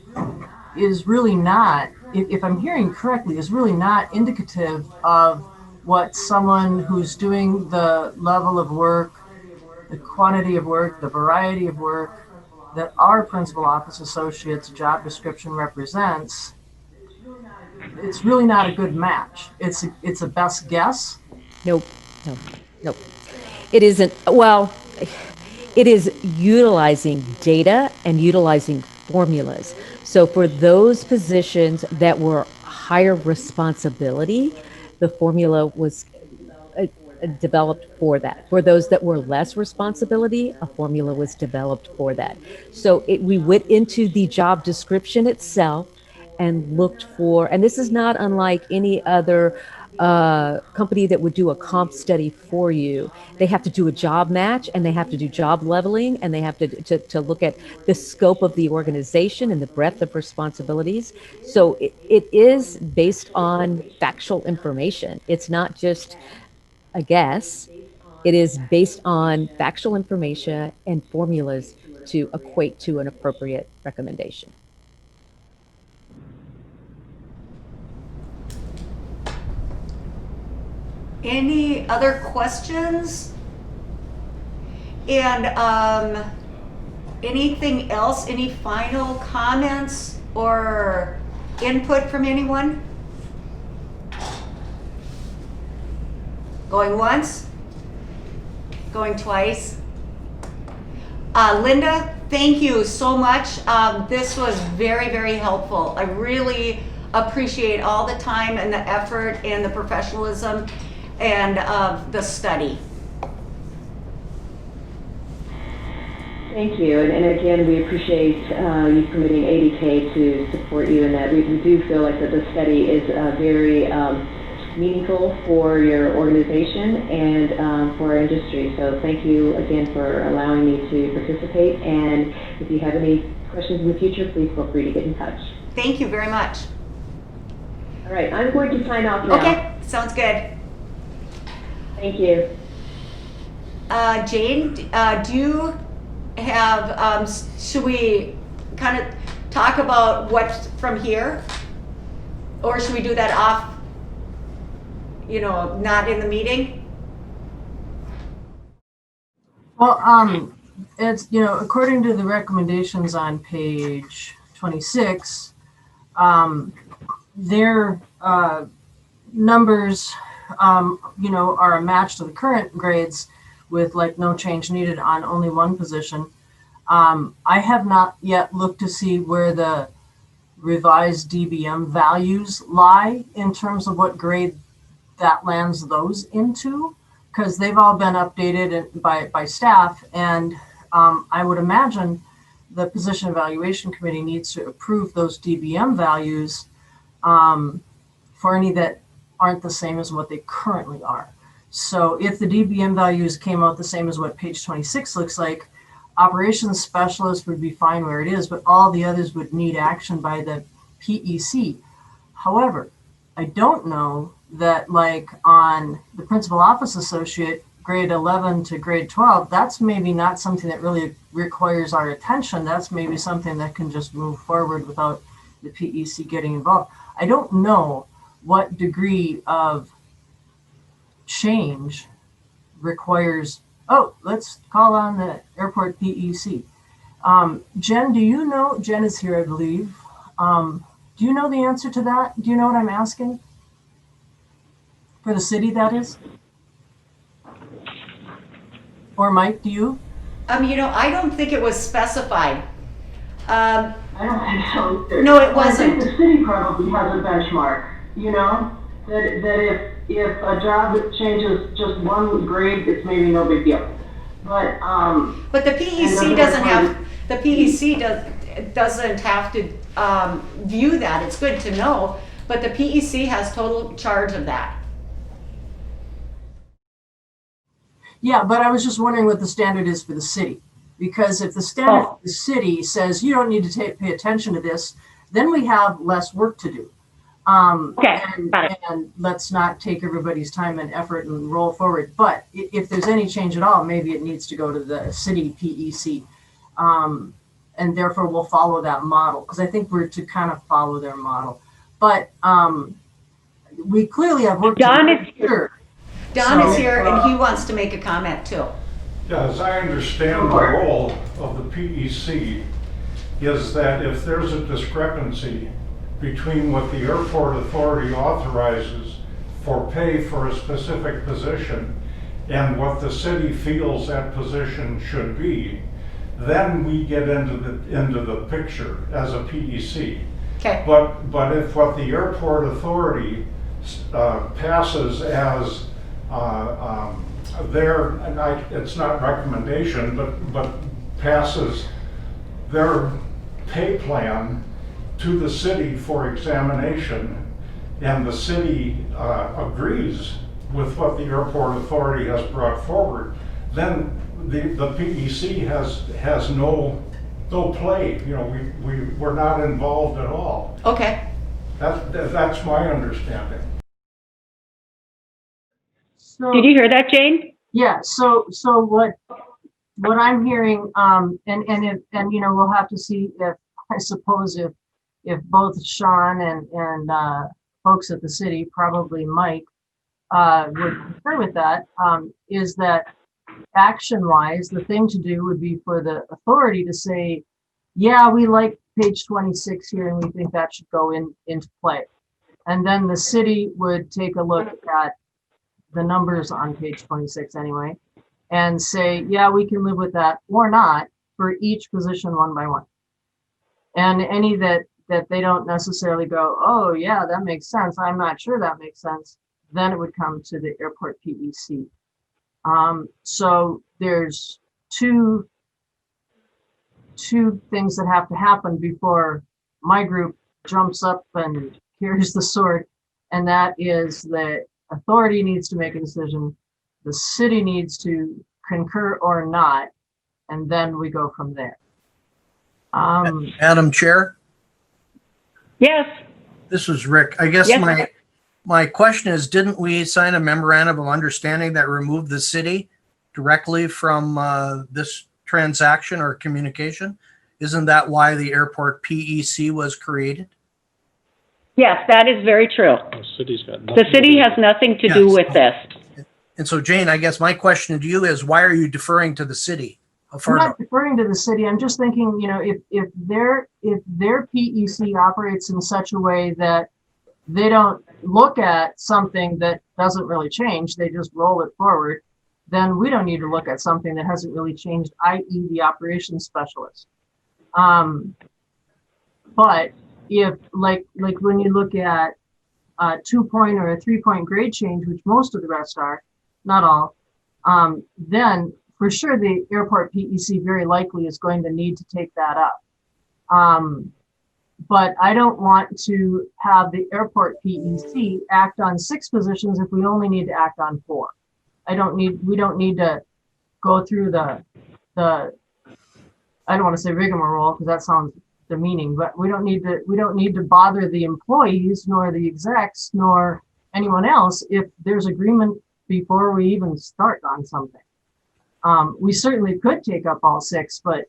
really not, if I'm hearing correctly, is really not indicative of what someone who's doing the level of work, the quantity of work, the variety of work that our principal office associate's job description represents. It's really not a good match. It's a best guess. Nope, no, nope. It isn't, well, it is utilizing data and utilizing formulas. So for those positions that were higher responsibility, the formula was developed for that. For those that were less responsibility, a formula was developed for that. So we went into the job description itself and looked for, and this is not unlike any other company that would do a comp study for you. They have to do a job match, and they have to do job leveling, and they have to look at the scope of the organization and the breadth of responsibilities. So it is based on factual information. It's not just a guess. It is based on factual information and formulas to equate to an appropriate recommendation. Any other questions? And anything else? Any final comments or input from anyone? Going once? Going twice? Linda, thank you so much. This was very, very helpful. I really appreciate all the time and the effort and the professionalism and the study. Thank you, and again, we appreciate you permitting ADK to support you in that. We do feel like that the study is very meaningful for your organization and for our industry. So thank you again for allowing me to participate. And if you have any questions in the future, please feel free to get in touch. Thank you very much. All right, I'm going to sign off now. Okay, sounds good. Thank you. Jane, do you have, should we kind of talk about what's from here? Or should we do that off, not in the meeting? Well, it's, according to the recommendations on page 26, their numbers, are a match to the current grades with like no change needed on only one position. I have not yet looked to see where the revised DBM values lie in terms of what grade that lands those into, because they've all been updated by staff, and I would imagine the Position Evaluation Committee needs to approve those DBM values for any that aren't the same as what they currently are. So if the DBM values came out the same as what page 26 looks like, operations specialist would be fine where it is, but all the others would need action by the PEC. However, I don't know that like on the principal office associate, grade 11 to grade 12, that's maybe not something that really requires our attention. That's maybe something that can just move forward without the PEC getting involved. I don't know what degree of change requires, let's call on the airport PEC. Jen, do you know, Jen is here, I believe. Do you know the answer to that? Do you know what I'm asking? For the city, that is? Or Mike, do you? I don't think it was specified. I don't think so either. No, it wasn't. I think the city probably has a benchmark, that if a job changes just one grade, it's maybe no big deal. But the PEC doesn't have, doesn't have to view that. It's good to know, but the PEC has total charge of that. Yeah, but I was just wondering what the standard is for the city. Because if the standard for the city says you don't need to pay attention to this, then we have less work to do. Okay, got it. And let's not take everybody's time and effort and roll forward. But if there's any change at all, maybe it needs to go to the city PEC. And therefore we'll follow that model, because I think we're to kind of follow their model. But we clearly have work Don to do. is here. Sure. Don So, is here and he wants to make a comment too. Yeah, as I understand the role of the PEC is that if there's a discrepancy between what the airport authority authorizes for pay for a specific position and what the city feels that position should be, then we get into the picture as a PEC. Okay. But if what the airport authority passes as it's not recommendation, but passes their pay plan to the city for examination, and the city agrees with what the airport authority has brought forward, then the PEC has no play. You know, we're not involved at all. Okay. That's my understanding. So, Did you hear that, Jane? yeah, so what I'm hearing, and you know, we'll have to see if, I suppose, if both Sean and folks at the city, probably Mike, would concur with that, is that action-wise, the thing to do would be for the authority to say, yeah, we like page 26 here and we think that should go into play. And then the city would take a look at the numbers on page 26 anyway, and say, yeah, we can live with that or not for each position one by one. And any that they don't necessarily go, oh yeah, that makes sense, I'm not sure that makes sense, then it would come to the airport PEC. So there's two things that have to happen before my group jumps up and carries the sword, and that is the authority needs to make a decision, the city needs to concur or not, and then we go from there. Madam Chair, Yes. this is Rick. I guess Yes. my question is, didn't we sign a memorandum of understanding that removed the city directly from this transaction or communication? Isn't that why the airport PEC was created? Yes, that is very true. The city's got nothing. The city has nothing to do Yes. with this. And so, Jane, I guess my question to you is, why are you deferring to the city of I'm Fargo? not referring to the city, I'm just thinking, you know, if their PEC operates in such a way that they don't look at something that doesn't really change, they just roll it forward, then we don't need to look at something that hasn't really changed, i.e. the operations specialist. But if like when you look at a 2-point or a 3-point grade change, which most of the rest are, not all, then for sure the airport PEC very likely is going to need to take that up. But I don't want to have the airport PEC act on 6 positions if we only need to act on 4. We don't need to go through the I don't want to say rigmarole because that sounds demeaning, but we don't need to bother the employees nor the execs nor anyone else if there's agreement before we even start on something. We certainly could take up all 6, but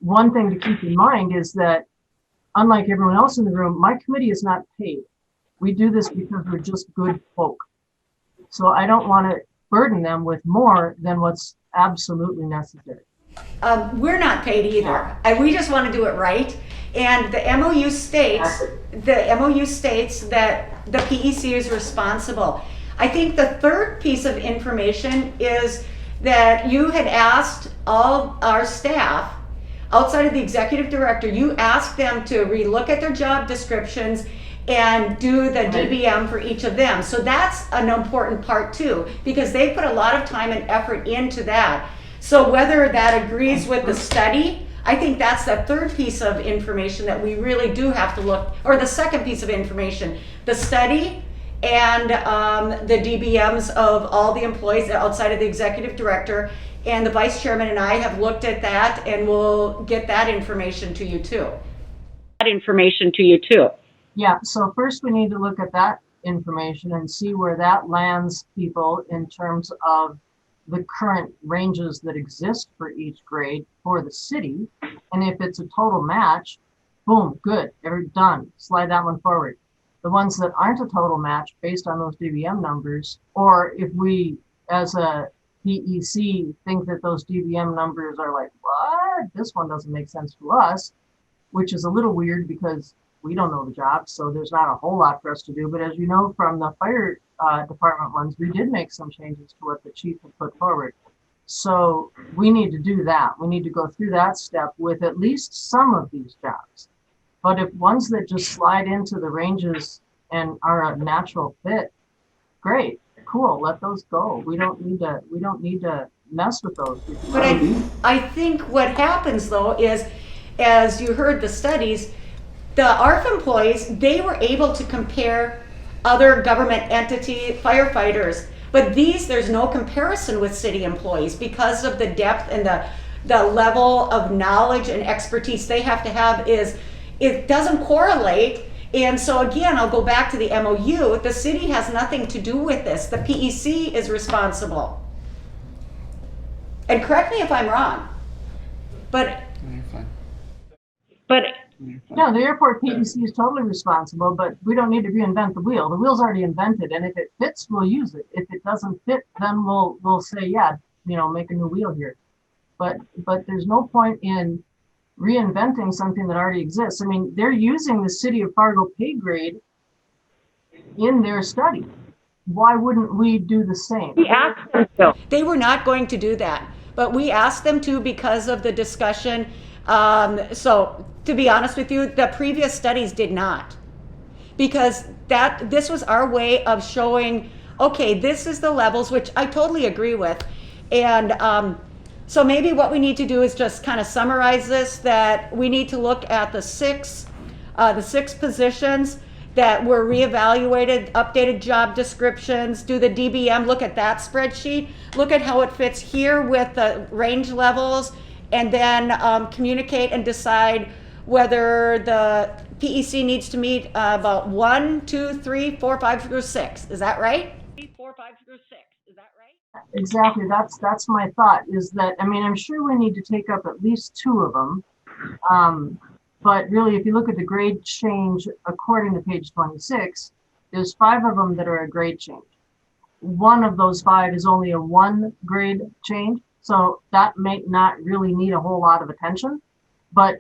one thing to keep in mind is that unlike everyone else in the room, my committee is not paid. We do this because we're just good folk. So I don't want to burden them with more than what's absolutely necessary. We're not paid either. We just want to do it right. And the MOU states that the PEC is responsible. I think the third piece of information is that you had asked all our staff outside of the executive director, you asked them to relook at their job descriptions and do the DBM for each of them. So that's an important part too, because they put a lot of time and effort into that. So whether that agrees with the study, I think that's the third piece of information that we really do have to look, or the second piece of information, the study and the DBMs of all the employees outside of the executive director, and the vice chairman and I have looked at that, and we'll get that information to you too. Yeah, so first we need to look at that information and see where that lands people in terms of the current ranges that exist for each grade for the city. And if it's a total match, boom, good, done, slide that one forward. The ones that aren't a total match based on those DBM numbers, or if we as a PEC think that those DBM numbers are like, what? This one doesn't make sense to us, which is a little weird because we don't know the job, so there's not a whole lot for us to do. But as you know from the fire department ones, we did make some changes to what the chief had put forward. So we need to do that. We need to go through that step with at least some of these jobs. But if ones that just slide into the ranges and are a natural fit, great, cool, let those go. We don't need to mess with those. But I think what happens though is, as you heard the studies, the ARF employees, they were able to compare other government entity firefighters, but there's no comparison with city employees because of the depth and the level of knowledge and expertise they have to have it doesn't correlate. And so again, I'll go back to the MOU. The city has nothing to do with this. The PEC is responsible. And correct me if I'm wrong, but You're fine. But You're fine. No, the airport PEC is totally responsible, but we don't need to reinvent the wheel. The wheel's already invented, and if it fits, we'll use it. If it doesn't fit, then we'll say, yeah, make a new wheel here. But there's no point in reinventing something that already exists. I mean, they're using the City of Fargo pay grade in their study. Why wouldn't we do the same? we asked them to. they were not going to do that. But we asked them to because of the discussion. So to be honest with you, the previous studies did not. Because this was our way of showing, okay, this is the levels, which I totally agree with. And so maybe what we need to do is just kind of summarize this, that we need to look at the six positions that were reevaluated, updated job descriptions, do the DBM, look at that spreadsheet, look at how it fits here with the range levels, and then communicate and decide whether the PEC needs to meet about 1, 2, 3, 4, 5 through 6. Is that right? 4, 5 through 6. Is that right? Exactly. That's my thought, is that, I mean, I'm sure we need to take up at least 2 of them. But really, if you look at the grade change according to page 26, there's 5 of them that are a grade change. One of those 5 is only a 1 grade change. So that may not really need a whole lot of attention. But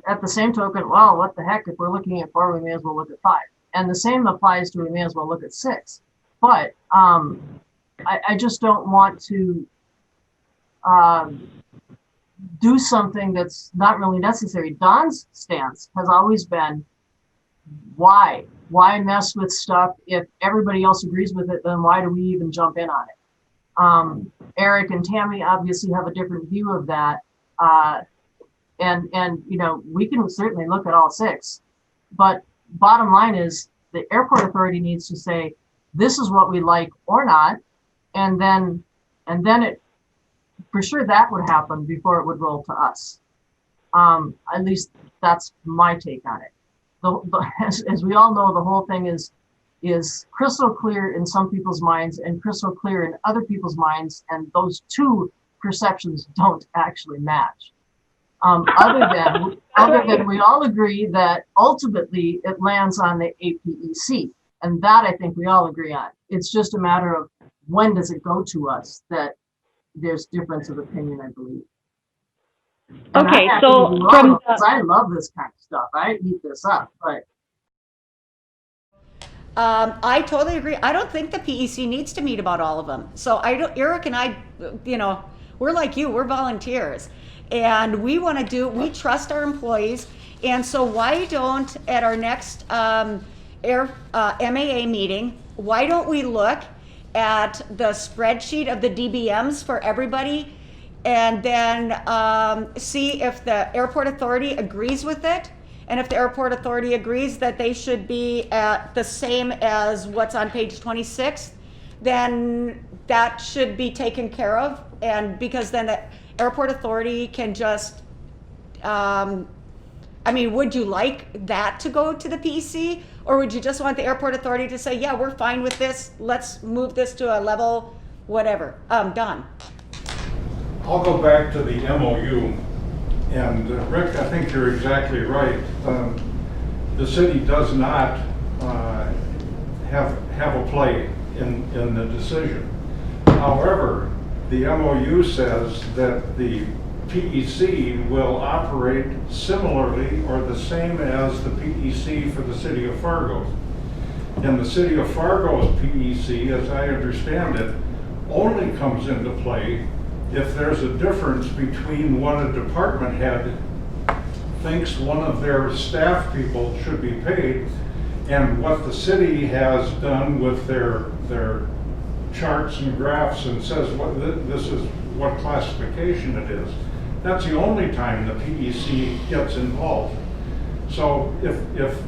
at the same token, well, what the heck, if we're looking at 4, we may as well look at 5. And the same applies to we may as well look at 6. But I just don't want to do something that's not really necessary. Don's stance has always been, why mess with stuff if everybody else agrees with it? Then why do we even jump in on it? Eric and Tammy obviously have a different view of that, and we can certainly look at all 6, but bottom line is the airport authority needs to say this is what we like or not, and then it, for sure, that would happen before it would roll to us. At least that's my take on it. As we all know, the whole thing is crystal clear in some people's minds and crystal clear in other people's minds, and those 2 perceptions don't actually match. Other than we all agree that ultimately it lands on the APEC, and that I think we all agree on. It's just a matter of when does it go to us that there's difference of opinion, I believe. And Okay, I so actually from I love this kind of stuff. I eat this up, but I totally agree. I don't think the PEC needs to meet about all of them. So Eric and I, we're like you, we're volunteers. And we trust our employees. And so why don't, at our next MAA meeting, why don't we look at the spreadsheet of the DBMs for everybody and then see if the airport authority agrees with it. And if the airport authority agrees that they should be at the same as what's on page 26, then that should be taken care of. And because then the airport authority can just, I mean, would you like that to go to the PEC? Or would you just want the airport authority to say, yeah, we're fine with this, let's move this to a level, whatever, done. I'll go back to the MOU, and Rick, I think you're exactly right. The city does not have a play in the decision. However, the MOU says that the PEC will operate similarly or the same as the PEC for the city of Fargo. And the city of Fargo's PEC, as I understand it, only comes into play if there's a difference between what a department head thinks one of their staff people should be paid and what the city has done with their charts and graphs and says this is what classification it is. That's the only time the PEC gets involved. So if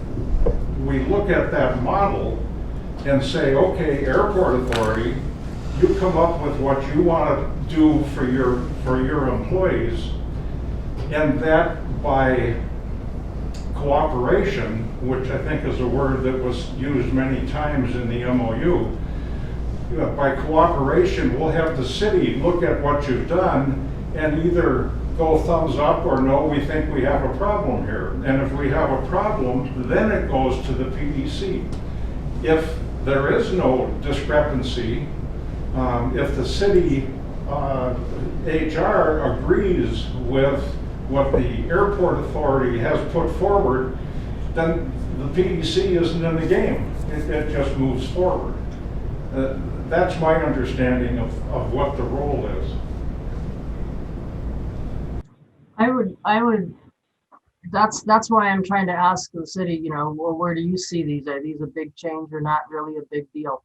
we look at that model and say, okay, airport authority, you come up with what you want to do for your employees, and that by cooperation, which I think is a word that was used many times in the MOU, by cooperation, we'll have the city look at what you've done and either go thumbs up or no, we think we have a problem here. And if we have a problem, then it goes to the PEC. If there is no discrepancy, if the city HR agrees with what the airport authority has put forward, then the PEC isn't in the game. It just moves forward. That's my understanding of what the role is. I would, that's why I'm trying to ask the city, well, where do you see these? Are these a big change or not really a big deal?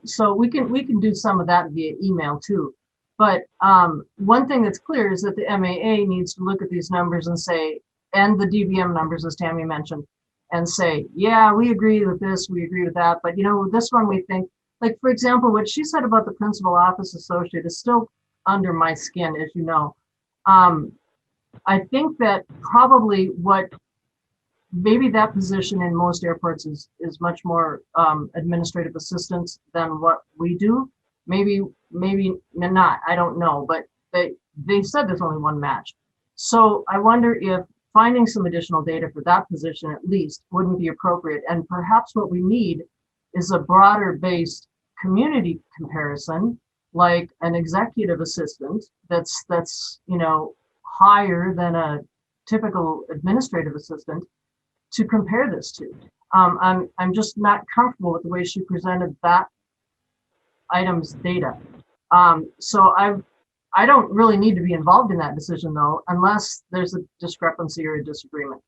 So we can do some of that via email too. But one thing that's clear is that the MAA needs to look at these numbers and say, and the DBM numbers, as Tammy mentioned, and say, yeah, we agree with this, we agree with that. But this one we think, like, for example, what she said about the principal office associate is still under my skin, as you know. I think that probably maybe that position in most airports is much more administrative assistance than what we do. Maybe not, I don't know, but they said there's only one match. So I wonder if finding some additional data for that position at least wouldn't be appropriate. And perhaps what we need is a broader based community comparison, like an executive assistant that's higher than a typical administrative assistant to compare this to. I'm just not comfortable with the way she presented that item's data. So I don't really need to be involved in that decision though, unless there's a discrepancy or a disagreement.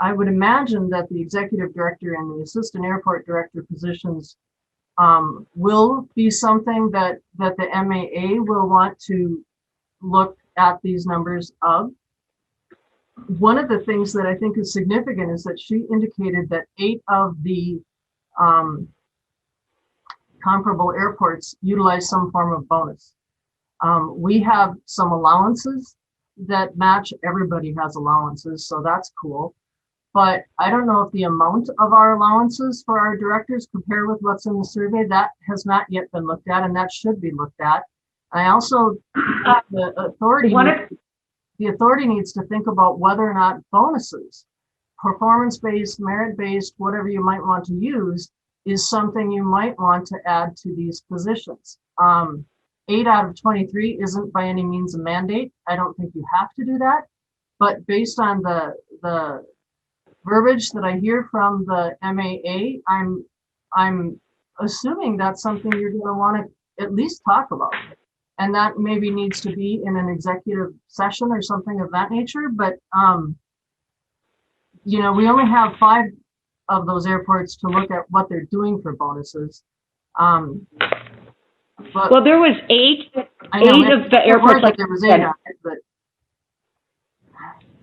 I would imagine that the executive director and the assistant airport director positions will be something that the MAA will want to look at these numbers of. One of the things that I think is significant is that she indicated that 8 of the comparable airports utilize some form of bonus. We have some allowances that match. Everybody has allowances, so that's cool. But I don't know if the amount of our allowances for our directors compare with what's in the survey. That has not yet been looked at, and that should be looked at. I also, the authority needs to think about whether or not bonuses, performance-based, merit-based, whatever you might want to use, is something you might want to add to these positions. 8 out of 23 isn't by any means a mandate. I don't think you have to do that. But based on the verbiage that I hear from the MAA, I'm assuming that's something you're going to want to at least talk about. And that maybe needs to be in an executive session or something of that nature. But, we only have 5 of those airports to look at what they're doing for bonuses. But Well, there was eight I know, of the airports, like there was you 8 said. on it, but.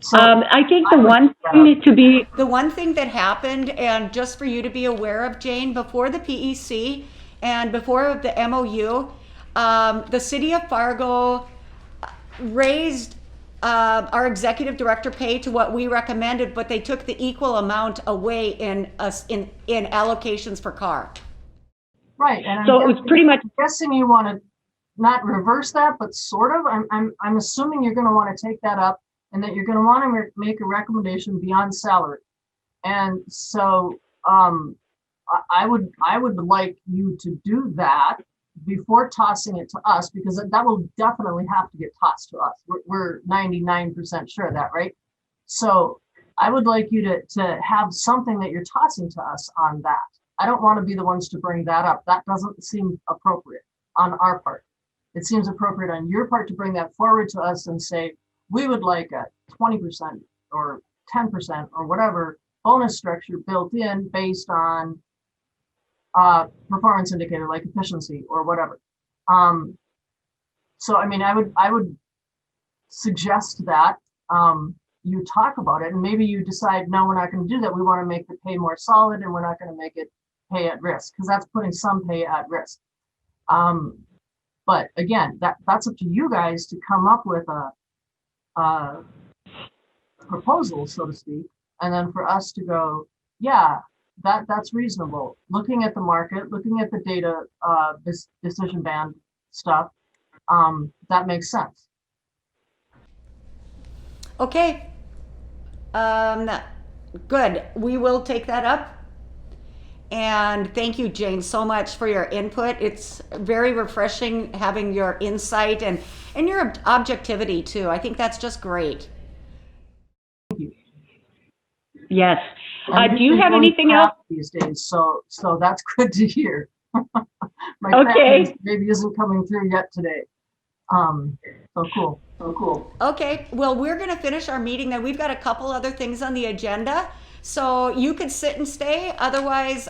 So, I think the I would- one thing to be, The one thing that happened, and just for you to be aware of, Jane, before the PEC and before the MOU, the city of Fargo raised our executive director pay to what we recommended, but they took the equal amount away in allocations for car. Right, and so it was pretty much, I'm guessing you want to not reverse that, but sort of. I'm assuming you're going to want to take that up, and that you're going to want to make a recommendation beyond salary. And so, I would like you to do that before tossing it to us, because that will definitely have to get tossed to us. We're 99% sure of that, right? So I would like you to have something that you're tossing to us on that. I don't want to be the ones to bring that up. That doesn't seem appropriate on our part. It seems appropriate on your part to bring that forward to us and say, we would like a 20% or 10% or whatever bonus structure built in based on performance indicator like efficiency or whatever. So, I mean, I would suggest that you talk about it, and maybe you decide, no, we're not going to do that. We want to make the pay more solid, and we're not going to make it pay at risk, because that's putting some pay at risk. But again, that's up to you guys to come up with a proposal, so to speak, and then for us to go, yeah, that's reasonable. Looking at the market, looking at the data, this decision band stuff, that makes sense. Okay. Good. We will take that up. And thank you, Jane, so much for your input. It's very refreshing having your insight and your objectivity too. I think that's just great. yes. I'm Do you usually have really anything else? crap these days? So that's good to hear. My Okay. crap maybe isn't coming through yet today. So cool. Okay, well, we're going to finish our meeting then. We've got a couple other things on the agenda. So you could sit and stay. Otherwise,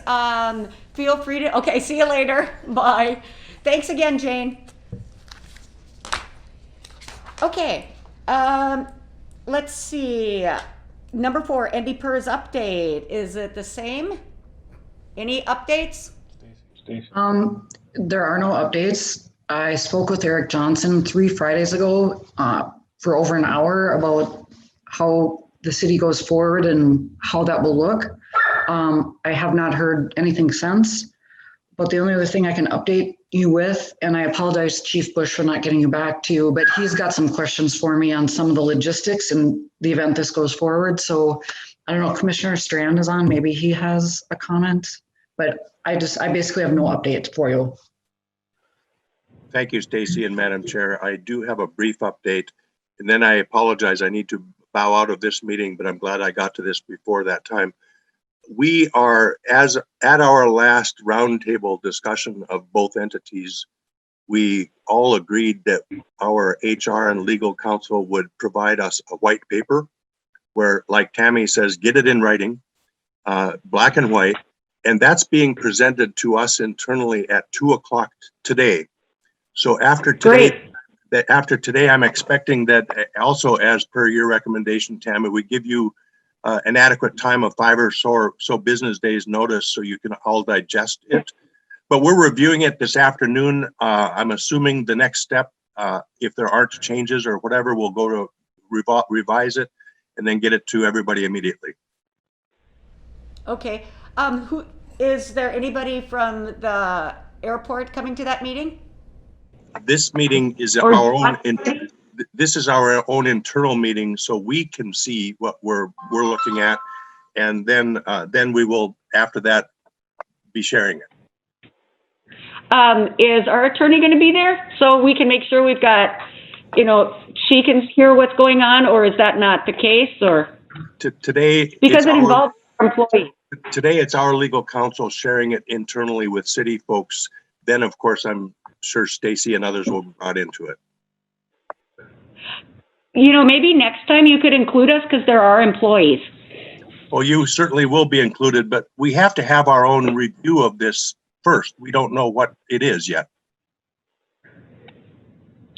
feel free to. Okay, see you later. Bye. Thanks again, Jane. Okay, let's see. Number 4, Andy Purr's update. Is it the same? Any updates? There are no updates. I spoke with Eric Johnson 3 Fridays ago for over an hour about how the city goes forward and how that will look. I have not heard anything since, but the only other thing I can update you with, and I apologize, Chief Bush, for not getting you back to you, but he's got some questions for me on some of the logistics in the event this goes forward. So I don't know, Commissioner Strand is on, maybe he has a comment, but I basically have no update for you. Thank you, Stacy and Madam Chair. I do have a brief update, and then I apologize. I need to bow out of this meeting, but I'm glad I got to this before that time. We are, as at our last roundtable discussion of both entities, we all agreed that our HR and legal counsel would provide us a white paper where, like Tammy says, get it in writing, black and white, and that's being presented to us internally at 2:00 today. So after today, I'm expecting that also, as per your recommendation, Tammy, we give you an adequate time of 5 or so business days notice so you can all digest it. But we're reviewing it this afternoon. I'm assuming the next step, if there aren't changes or whatever, we'll go to revise it and then get it to everybody immediately. Okay. Who is there anybody from the airport coming to that meeting? This meeting is our own. This is our own internal meeting, so we can see what we're looking at, and then we will, after that, be sharing it. Is our attorney going to be there so we can make sure we've got, she can hear what's going on, or is that not the case? Or today, because it involves employees. Today, it's our legal counsel sharing it internally with city folks. Then, of course, I'm sure Stacy and others will be brought into it. Maybe next time you could include us because there are employees. Well, you certainly will be included, but we have to have our own review of this first. We don't know what it is yet.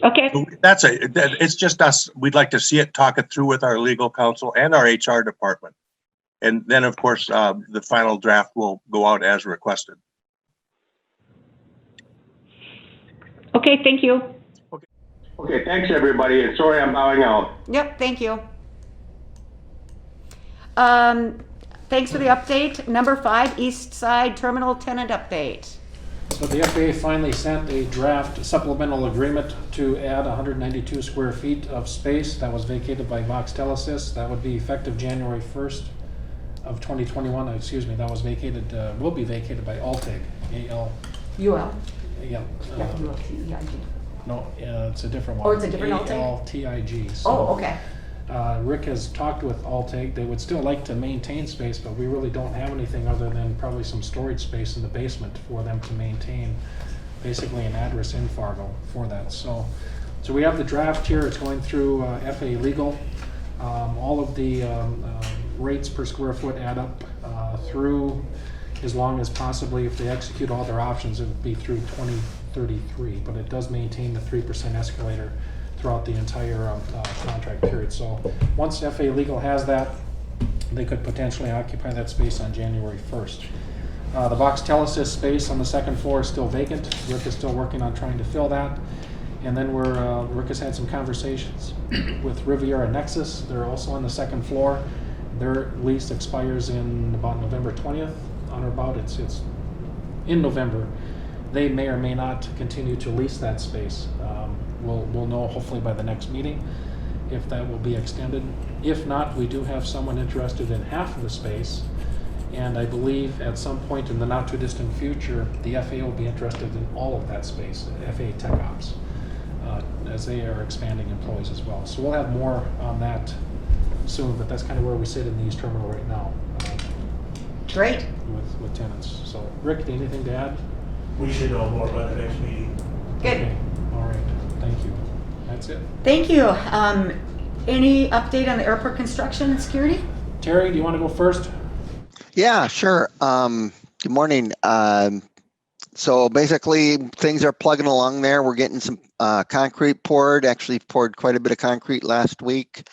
Okay, It's just us. We'd like to see it, talk it through with our legal counsel and our HR department. And then, of course, the final draft will go out as requested. okay, thank you. Okay, thanks, everybody, and sorry I'm bowing out. Yep, thank you. Thanks for the update. Number 5, East Side Terminal Tenant update. So the FAA finally sent a draft supplemental agreement to add 192 square feet of space that was vacated by Vox Telesis. That would be effective January 1st of 2021. Excuse me, that was vacated, will be vacated by Alteg, A-L. UL. Yeah. ULTEIG. No, it's a different one. Oh, it's a different Alteg? ALTIG. Oh, okay. Rick has talked with Alteg. They would still like to maintain space, but we really don't have anything other than probably some storage space in the basement for them to maintain basically an address in Fargo for that. So we have the draft here. It's going through FAA legal. All of the rates per square foot add up through as long as possibly, if they execute all their options, it would be through 2033, but it does maintain the 3% escalator throughout the entire contract period. So once FAA legal has that, they could potentially occupy that space on January 1st. The Vox Telesis space on the second floor is still vacant. Rick is still working on trying to fill that. And then Rick has had some conversations with Riviera Nexus. They're also on the second floor. Their lease expires in about November 20th, on or about. It's in November. They may or may not continue to lease that space. We'll know hopefully by the next meeting if that will be extended. If not, we do have someone interested in half of the space, and I believe at some point in the not too distant future, the FAA will be interested in all of that space, FAA Tech Ops, as they are expanding employees as well. So we'll have more on that soon, but that's kind of where we sit in the East Terminal right now. Great. With tenants. So Rick, anything to add? We should know more by the next meeting. Good. Okay. All right. Thank you. That's it. Thank you. Any update on the airport construction and security? Terry, do you want to go first? Yeah, sure. Good morning. So basically things are plugging along there. We're getting some concrete poured, actually poured quite a bit of concrete last week.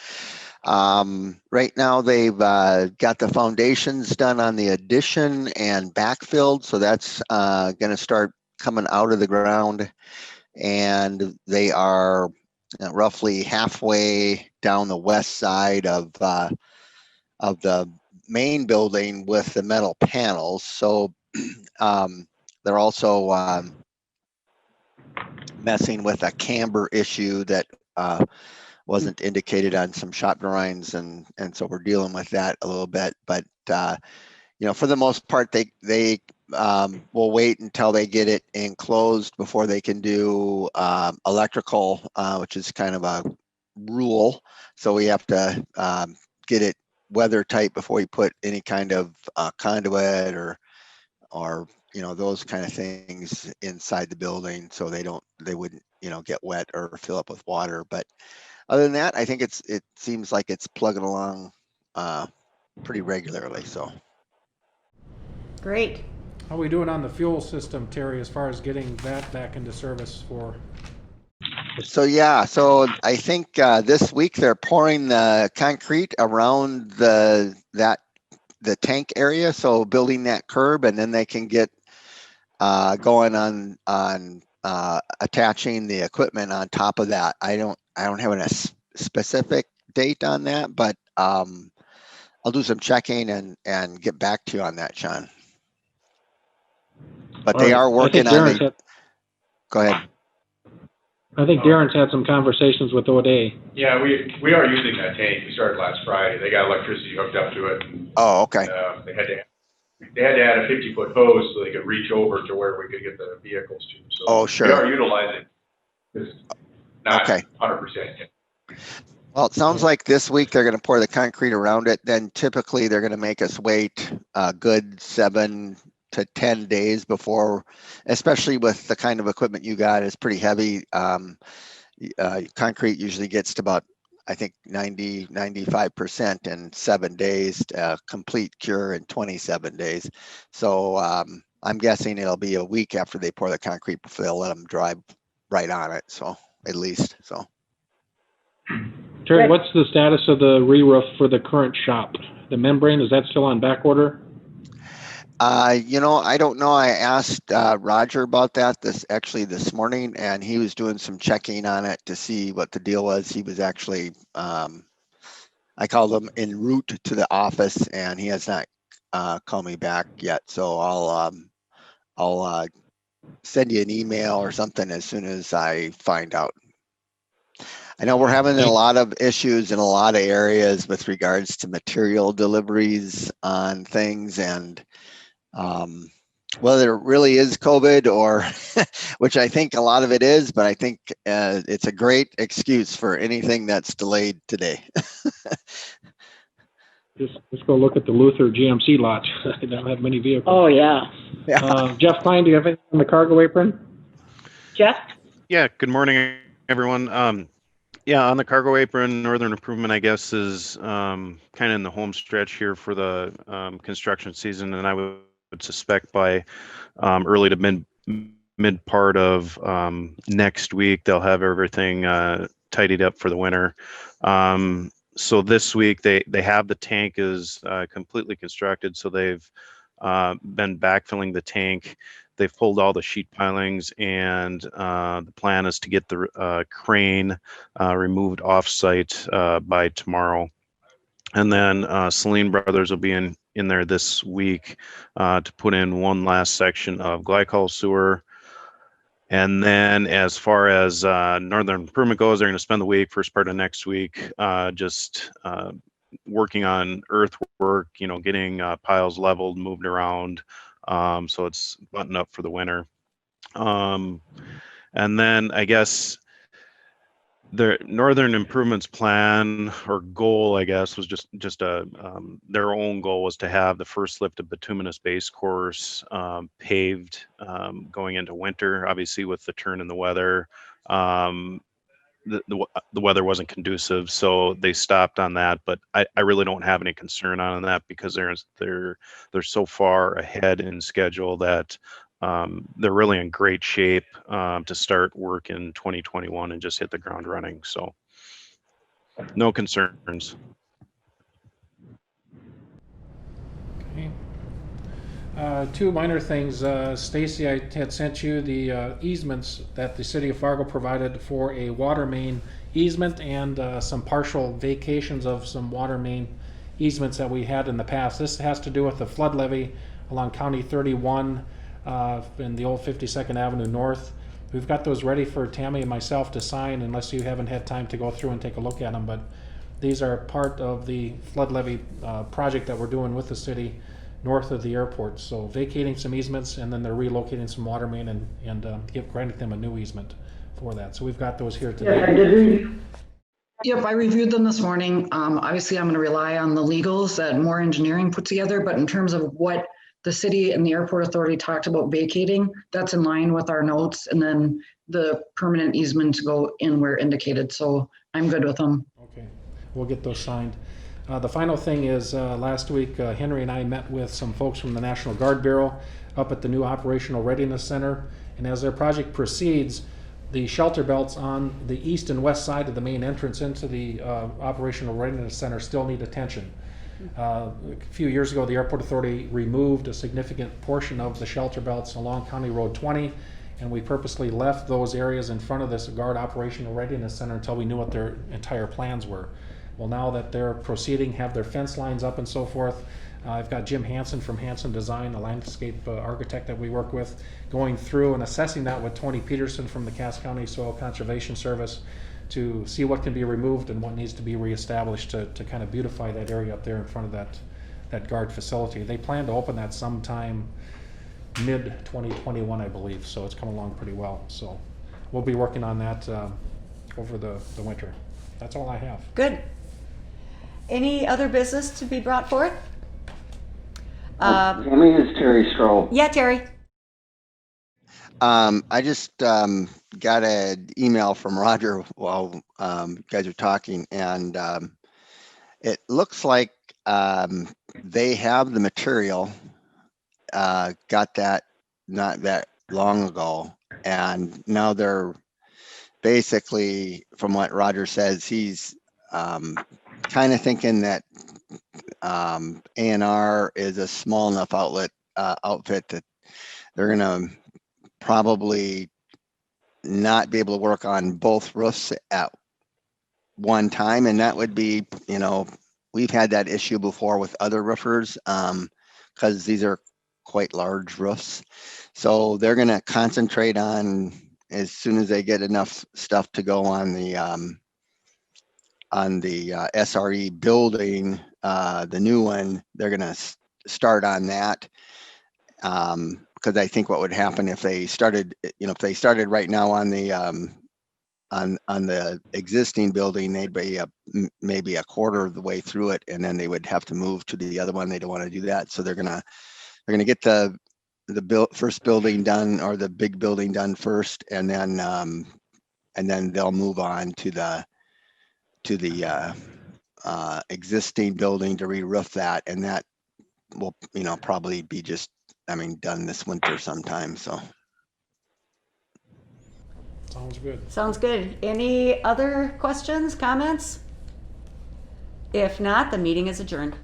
Right now they've got the foundations done on the addition and backfilled. So that's going to start coming out of the ground. And they are roughly halfway down the west side of the main building with the metal panels. So they're also messing with a camber issue that wasn't indicated on some shop drawings, and so we're dealing with that a little bit. But for the most part, they will wait until they get it enclosed before they can do electrical, which is kind of a rule. So we have to get it weather tight before we put any kind of conduit or those kind of things inside the building, so they wouldn't get wet or fill up with water. But other than that, I think it seems like it's plugging along pretty regularly. So great. How are we doing on the fuel system, Terry, as far as getting that back into service for? So I think this week they're pouring the concrete around the tank area, so building that curb, and then they can get going on attaching the equipment on top of that. I don't have a specific date on that, but I'll do some checking and get back to you on that, Sean. But they are working on it. Go ahead. I think Darren's had some conversations with ODA. Yeah, we are using that tank. We started last Friday. They got electricity hooked up to it. And, oh, okay. They had to add a 50-foot hose so they could reach over to where we could get the vehicles to. So sure. We are utilizing it. It's not okay. 100% yet. Well, it sounds like this week they're going to pour the concrete around it. Then typically they're going to make us wait a good 7 to 10 days before, especially with the kind of equipment you got, is pretty heavy. Concrete usually gets to about, I think, 95% in 7 days, complete cure in 27 days. So I'm guessing it'll be a week after they pour the concrete before they'll let them drive right on it. So at least. So Terry, what's the status of the re-roof for the current shop? The membrane, is that still on back order? I don't know. I asked Roger about that this morning, and he was doing some checking on it to see what the deal was. He was actually, I called him en route to the office, and he has not called me back yet. So I'll send you an email or something as soon as I find out. I know we're having a lot of issues in a lot of areas with regards to material deliveries on things, and whether it really is COVID or, which I think a lot of it is, but I think it's a great excuse for anything that's delayed today. Just go look at the Luther GMC lot. They don't have many vehicles. Oh, yeah. Jeff Klein, do you have anything on the cargo apron? Jeff? Yeah, good morning, everyone. Yeah, on the cargo apron, Northern Improvement, I guess, is kind of in the home stretch here for the construction season, and I would suspect by early to mid part of next week, they'll have everything tidied up for the winter. So this week they have the tank is completely constructed, so they've been backfilling the tank. They've pulled all the sheet pilings, and the plan is to get the crane removed off-site by tomorrow. And then Celine Brothers will be in there this week to put in one last section of glycol sewer. And then as far as Northern Improvement goes, they're going to spend the week, first part of next week, just working on earthwork, getting piles leveled, moved around. So it's buttoned up for the winter. And then I guess the Northern Improvement's plan or goal, I guess, was just their own goal was to have the first lift of bituminous base course paved going into winter. Obviously, with the turn in the weather, the weather wasn't conducive, so they stopped on that. But I really don't have any concern on that because they're so far ahead in schedule that they're really in great shape to start work in 2021 and just hit the ground running. So no concerns. Okay. Two minor things. Stacy, I had sent you the easements that the city of Fargo provided for a water main easement and some partial vacations of some water main easements that we had in the past. This has to do with the flood levee along County 31 in the old 52nd Avenue North. We've got those ready for Tammy and myself to sign unless you haven't had time to go through and take a look at them. But these are part of the flood levee project that we're doing with the city north of the airport. So vacating some easements, and then they're relocating some water main and granting them a new easement for that. So we've got those here today. Yep, I reviewed them this morning. Obviously, I'm going to rely on the legals that More Engineering put together, but in terms of what the city and the airport authority talked about vacating, that's in line with our notes, and then the permanent easements go in where indicated. So I'm good with them. Okay, we'll get those signed. The final thing is last week Henry and I met with some folks from the National Guard Bureau up at the new Operational Readiness Center, and as their project proceeds, the shelter belts on the east and west side of the main entrance into the Operational Readiness Center still need attention. A few years ago, the Airport Authority removed a significant portion of the shelter belts along County Road 20, and we purposely left those areas in front of this Guard Operational Readiness Center until we knew what their entire plans were. Well, now that they're proceeding, have their fence lines up and so forth, I've got Jim Hansen from Hansen Design, a landscape architect that we work with, going through and assessing that with Tony Peterson from the Cass County Soil Conservation Service to see what can be removed and what needs to be reestablished to kind of beautify that area up there in front of that guard facility. They plan to open that sometime mid-2021, I believe, so it's come along pretty well. So we'll be working on that over the winter. That's all I have. Good. Any other business to be brought forth? Tammy, is Terry Stroh. Yeah, Terry. I just got an email from Roger while you guys are talking, and it looks like they have the material, got that not that long ago, and now they're basically, from what Roger says, he's kind of thinking that A&R is a small enough outfit that they're gonna probably not be able to work on both roofs at one time, and that would be, we've had that issue before with other roofers, because these are quite large roofs. So they're gonna concentrate on, as soon as they get enough stuff to go on the SRE building, the new one, they're gonna start on that. Because I think what would happen if they started, if they started right now on the on the existing building, they'd be maybe a quarter of the way through it, and then they would have to move to the other one. They don't want to do that, so they're gonna get the first building done, or the big building done first, and then they'll move on to the existing building to re-roof that, and that will probably be just, done this winter sometime. So Sounds good. Sounds good. Any other questions, comments? If not, the meeting is adjourned.